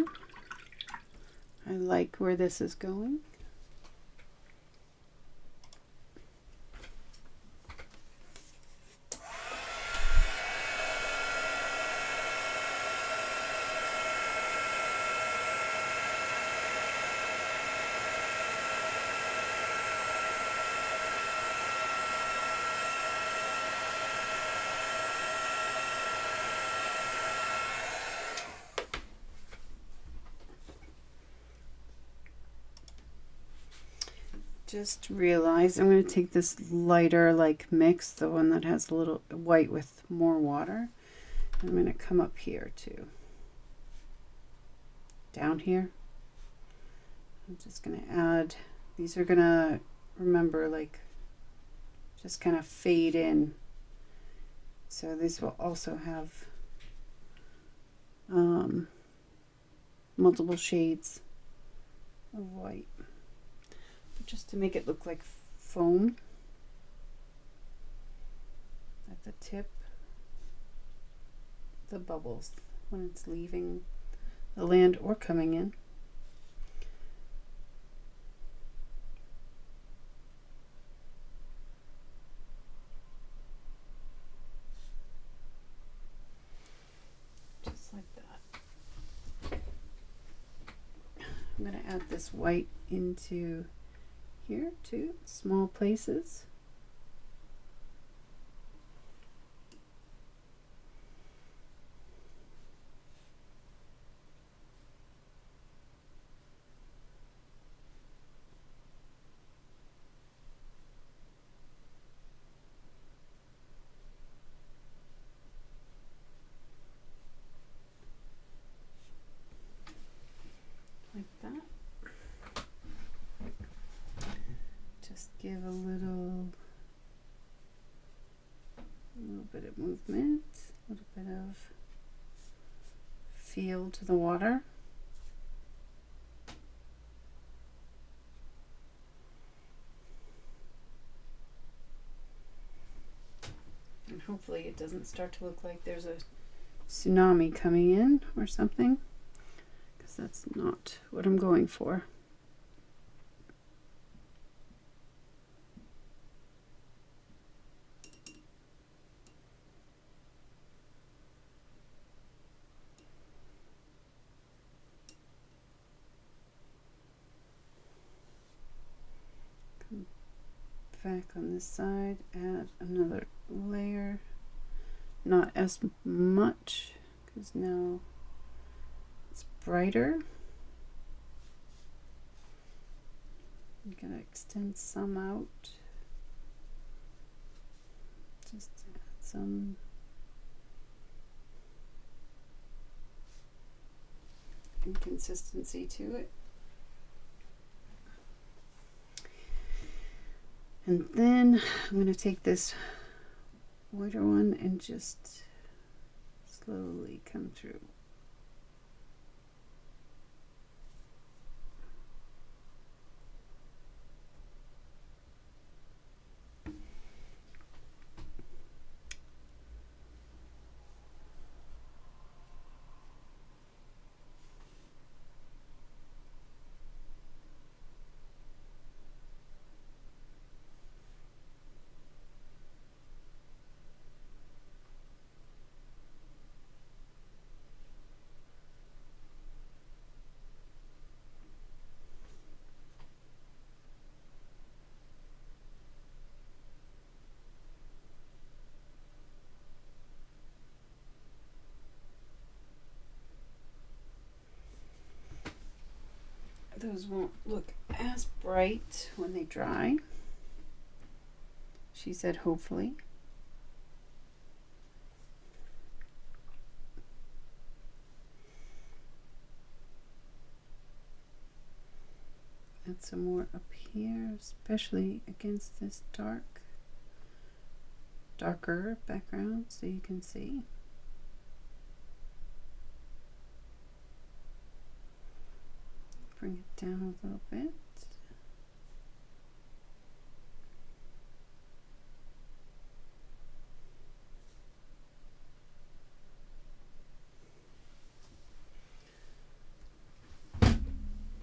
I like where this is going. Just realized I'm going to take this lighter like mix, the one that has a little white with more water. I'm going to come up here too. Down here. I'm just going to add, these are going to, remember, like just kind of fade in. So these will also have multiple shades of white, just to make it look like foam at the tip, the bubbles when it's leaving the land or coming in. Just like that. I'm going to add this white into here too, small places. Like that. Just give a little bit of movement, a little bit of feel to the water. And hopefully it doesn't start to look like there's a tsunami coming in or something, because that's not what I'm going for. back on this side, add another layer, not as much because now it's brighter. I'm gonna extend some out, just add some inconsistency to it. And then I'm going to take this whiter one and just slowly come through. Those won't look as bright when they dry. She said hopefully. Add some more up here, especially against this darker background so you can see. Bring it down a little bit.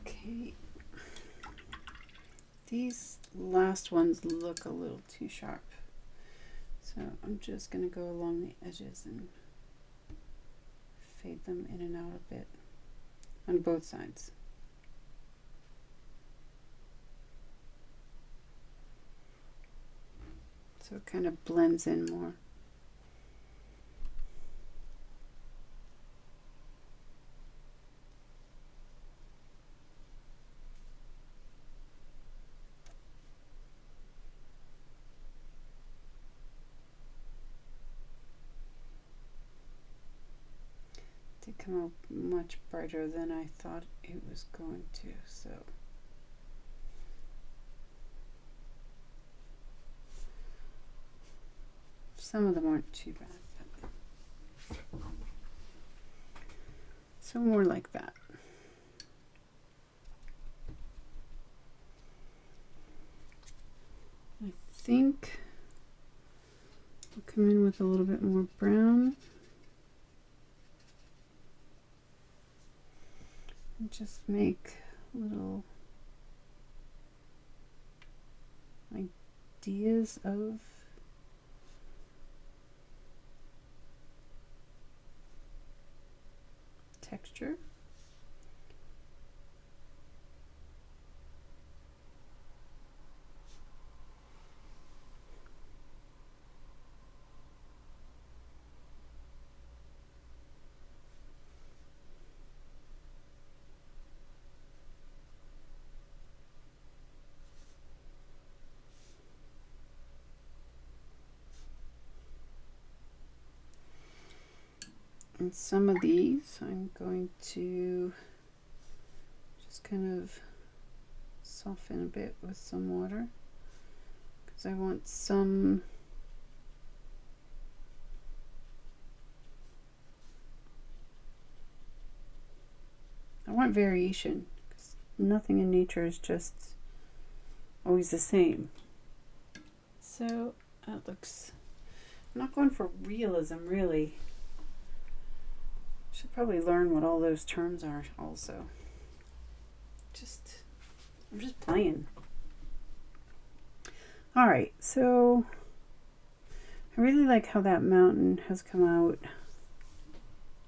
Okay. These last ones look a little too sharp. So I'm just going to go along the edges and fade them in and out a bit on both sides. So it kind of blends in more. It did come out much brighter than I thought it was going to, so. Some of them aren't too bad, but some more like that. I think I'll come in with a little bit more brown and just make little ideas of texture. And some of these I'm going to just kind of soften a bit with some water because I want some variation, because nothing in nature is just always the same. So that looks, I'm not going for realism really. Should probably learn what all those terms are also. I'm just playing. Alright, so I really like how that mountain has come out.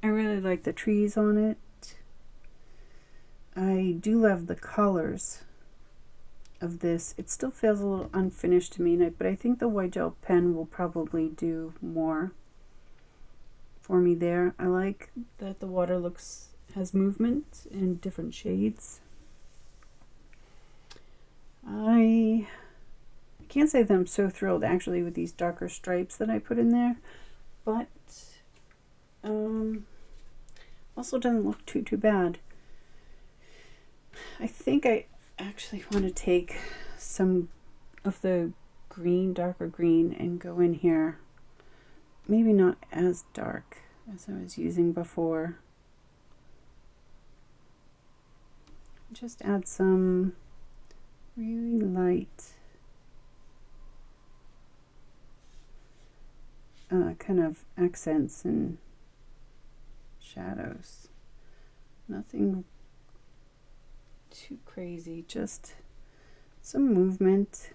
I really like the trees on it. I do love the colors of this. It still feels a little unfinished to me, but I think the white gel pen will probably do more for me there. I like that the water has movement in different shades. I can't say that I'm so thrilled actually with these darker stripes that I put in there, but also doesn't look too bad. I think I actually want to take some of the green, darker green, and go in here. Maybe not as dark as I was using before. Just add some really light kind of accents and shadows. Nothing too crazy, just some movement.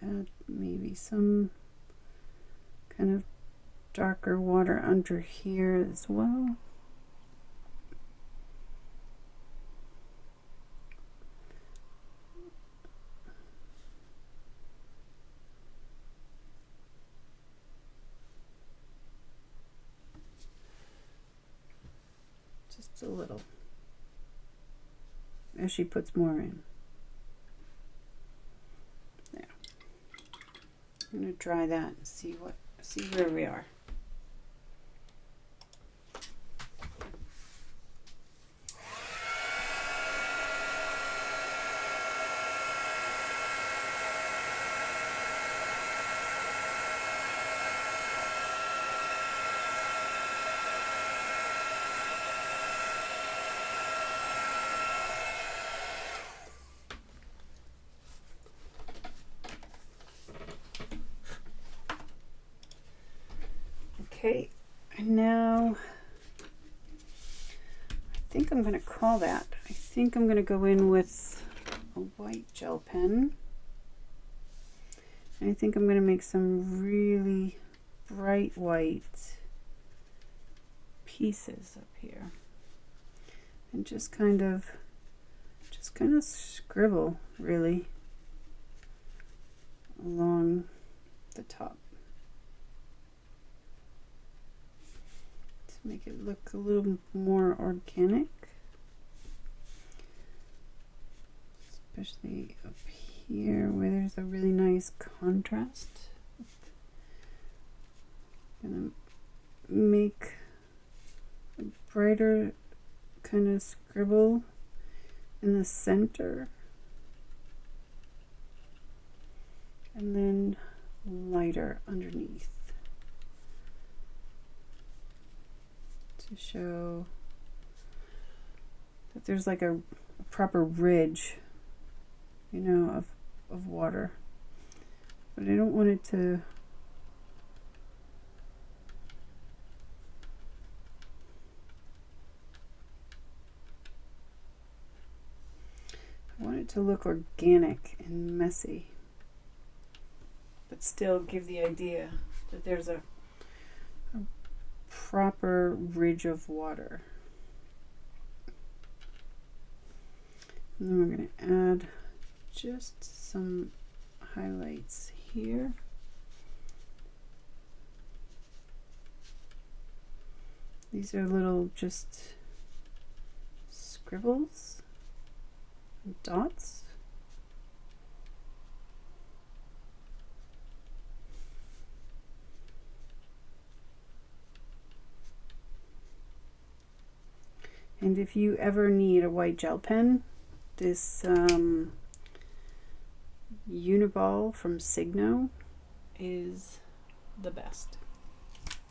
Add maybe some kind of darker water under here as well. Just a little, as she puts more in. There. I'm going to try that and see where we are. Okay, and now I think I'm going to call that. I think I'm going to go in with a white gel pen. And I think I'm going to make some really bright white pieces up here. And just kind of scribble really along the top. Make it look a little more organic, especially up here where there's a really nice contrast. I'm gonna make a brighter kind of scribble in the center, and then lighter underneath, to show that there's like a proper ridge, you know, of water. But I don't want it to look organic and messy, but still give the idea that there's a proper ridge of water. And then we're going to add just some highlights here. These are little just scribbles, dots. And if you ever need a white gel pen, this Uniball from Signo is the best.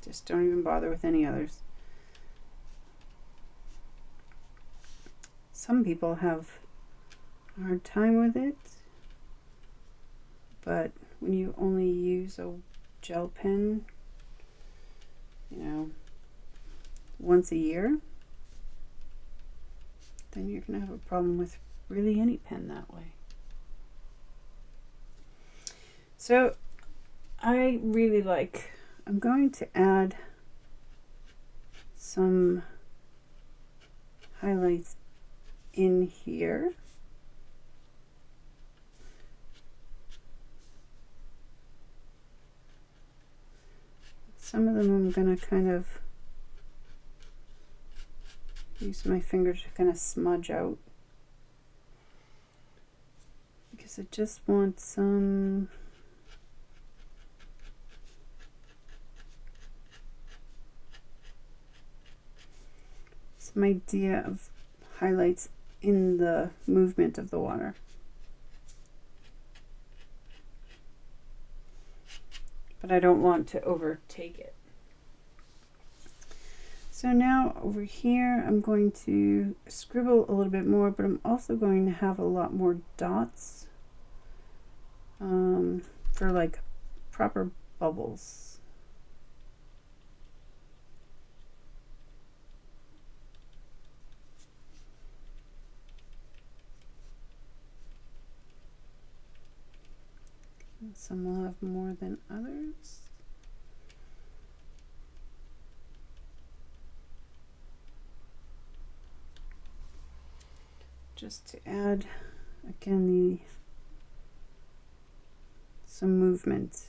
Just don't even bother with any others. Some people have a hard time with it, but when you only use a gel pen, you know, once a year, then you're going to have a problem with really any pen that way. So I really like, I'm going to add some highlights in here. Some of them I'm going to kind of use my finger to kind of smudge out, because I just want some idea of highlights in the movement of the water. But I don't want to overtake it. So now over here I'm going to scribble a little bit more, but I'm also going to have a lot more dots for like proper bubbles. Some will have more than others. Just to add, again, some movement.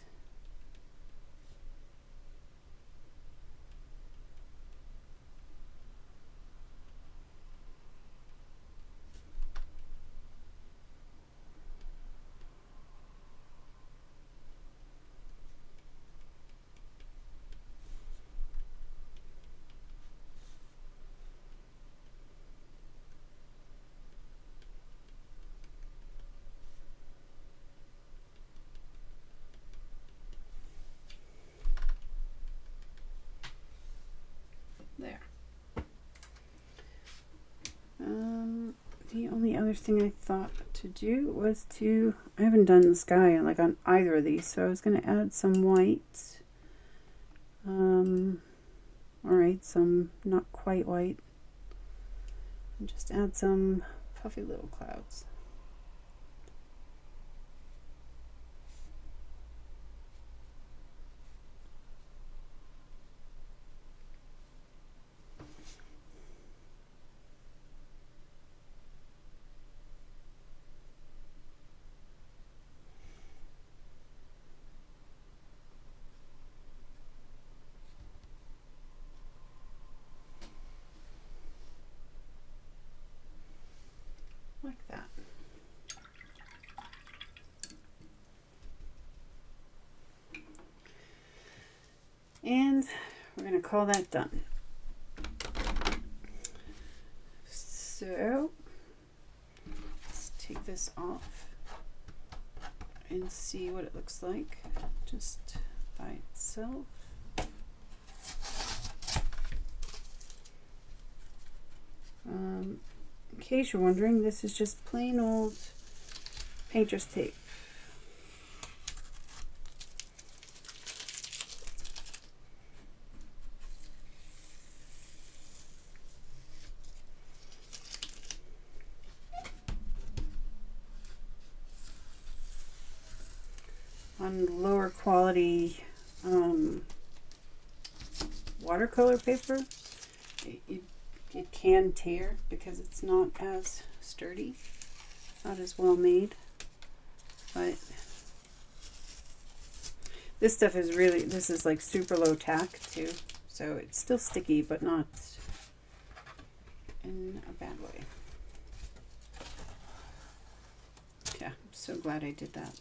There. The only other thing I thought to do was I haven't done the sky like on either of these, so I was going to add some white. Alright, some not quite white. And just add some puffy little clouds. Like that. And we're going to call that done. So let's take this off and see what it looks like just by itself. In case you're wondering, this is just plain old painter's tape. On lower quality watercolor paper, it can tear because it's not as sturdy, not as well made. But this stuff is really, this is like super low tack too, so it's still sticky but not in a bad way. Yeah, I'm so glad I did that.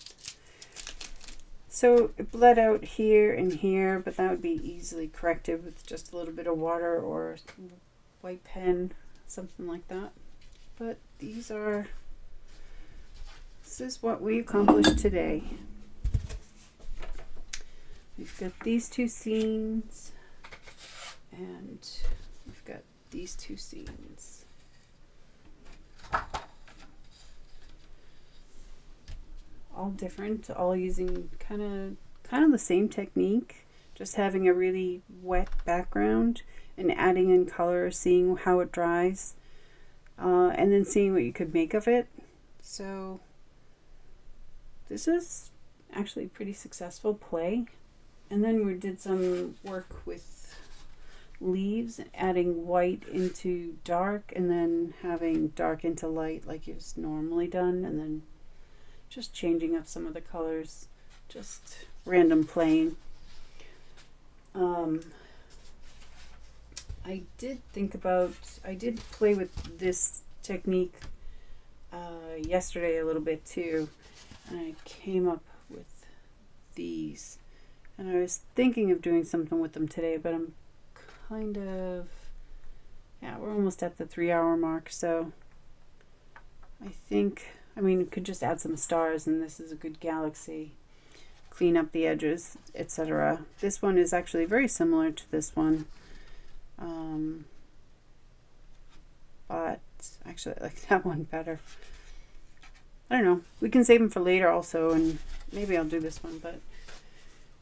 So it bled out here and here, but that would be easily corrected with just a little bit of water or white pen, something like that. But this is what we accomplished today. We've got these two scenes and we've got these two scenes. All different, all using kind of the same technique, just having a really wet background and adding in color, seeing how it dries, and then seeing what you could make of it. So this is actually a pretty successful play. And then we did some work with leaves, adding white into dark and then having dark into light like it's normally done, and then just changing up some of the colors, just random playing. I did play with this technique yesterday a little bit too, and I came up with these, and I was thinking of doing something with them today, but I'm kind of, yeah, we're almost at the 3-hour mark, so I think, I mean, you could just add some stars, and this is a good galaxy. Clean up the edges, etc. This one is actually very similar to this one, but actually I like that one better. I don't know. We can save them for later also, and maybe I'll do this one, but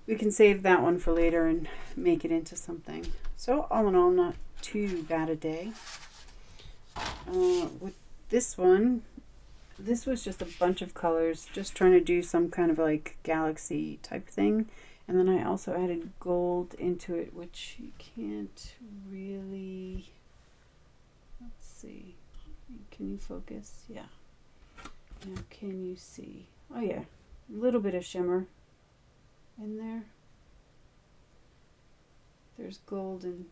we can save that one for later and make it into something. So all in all, not too bad a day. With this one, this was just a bunch of colors, just trying to do some kind of like galaxy type thing. And then I also added gold into it, which you can't really, let's see, can you focus? Yeah. Now can you see? Oh yeah, a little bit of shimmer in there. There's gold in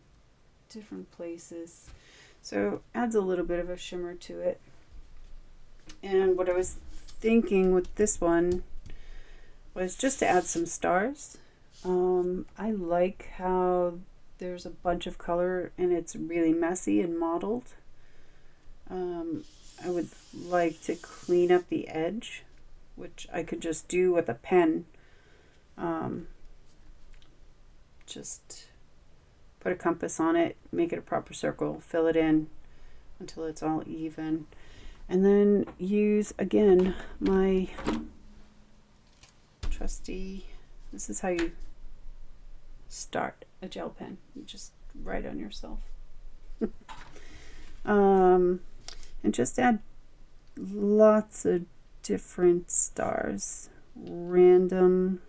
different places. So adds a little bit of a shimmer to it. And what I was thinking with this one was just to add some stars. I like how there's a bunch of color and it's really messy and mottled. I would like to clean up the edge, which I could just do with a pen. Just put a compass on it, make it a proper circle, fill it in until it's all even. And then use, again, my trusty, this is how you start a gel pen. You just write on yourself. And just add lots of different stars, random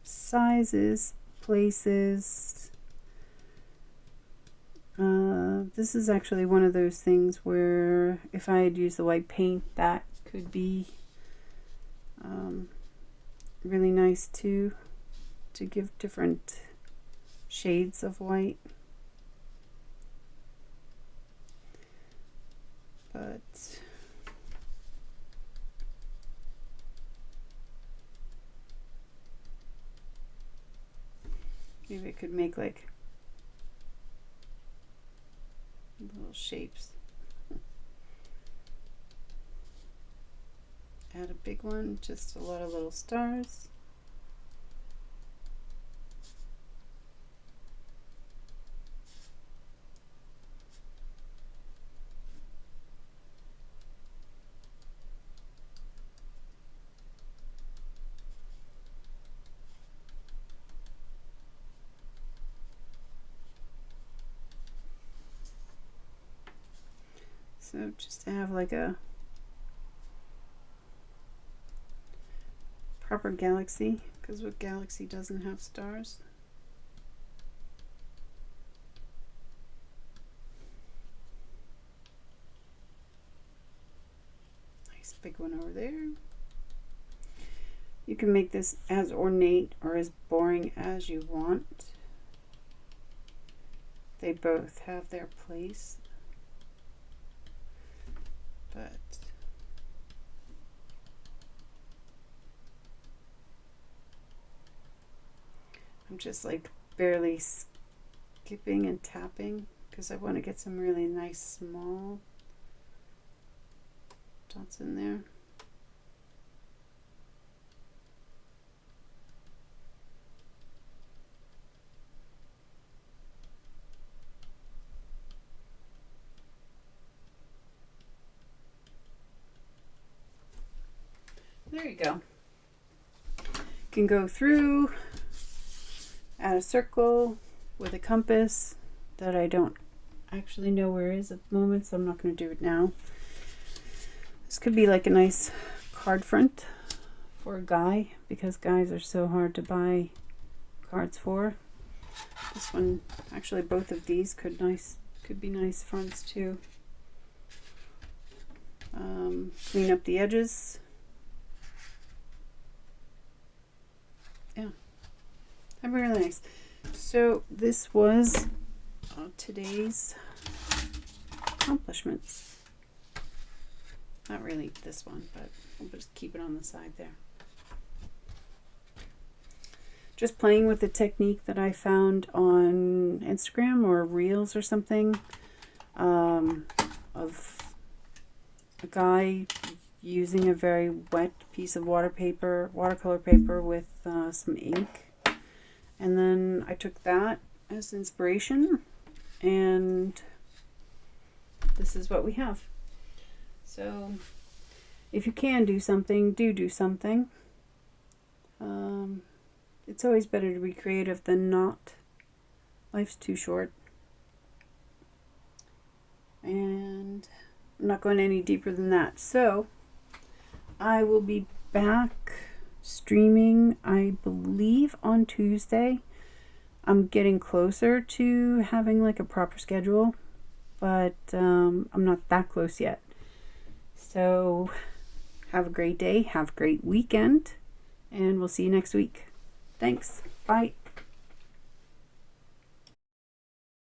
sizes, places. This is actually one of those things where if I had used the white paint, that could be really nice too, to give different shades of white. But maybe I could make like little shapes. Add a big one, just a lot of little stars. So just to have like a proper galaxy, because what galaxy doesn't have stars? Nice big one over there. You can make this as ornate or as boring as you want. They both have their place. But I'm just like barely skipping and tapping because I want to get some really nice small dots in there. There you go. You can go through, add a circle with a compass that I don't actually know where it is at the moment, so I'm not going to do it now. This could be like a nice card front for a guy, because guys are so hard to buy cards for. This one, actually both of these could be nice fronts too. Clean up the edges. Yeah, that'd be really nice. So this was today's accomplishments. Not really this one, but we'll just keep it on the side there. Just playing with the technique that I found on Instagram or Reels or something, of a guy using a very wet piece of watercolor paper with some ink. And then I took that as inspiration, and this is what we have. So if you can do something, do something. It's always better to be creative than not. Life's too short. And I'm not going any deeper than that. So I will be back streaming, I believe, on Tuesday. I'm getting closer to having like a proper schedule, but I'm not that close yet. So have a great day, have a great weekend, and we'll see you next week. Thanks. Bye.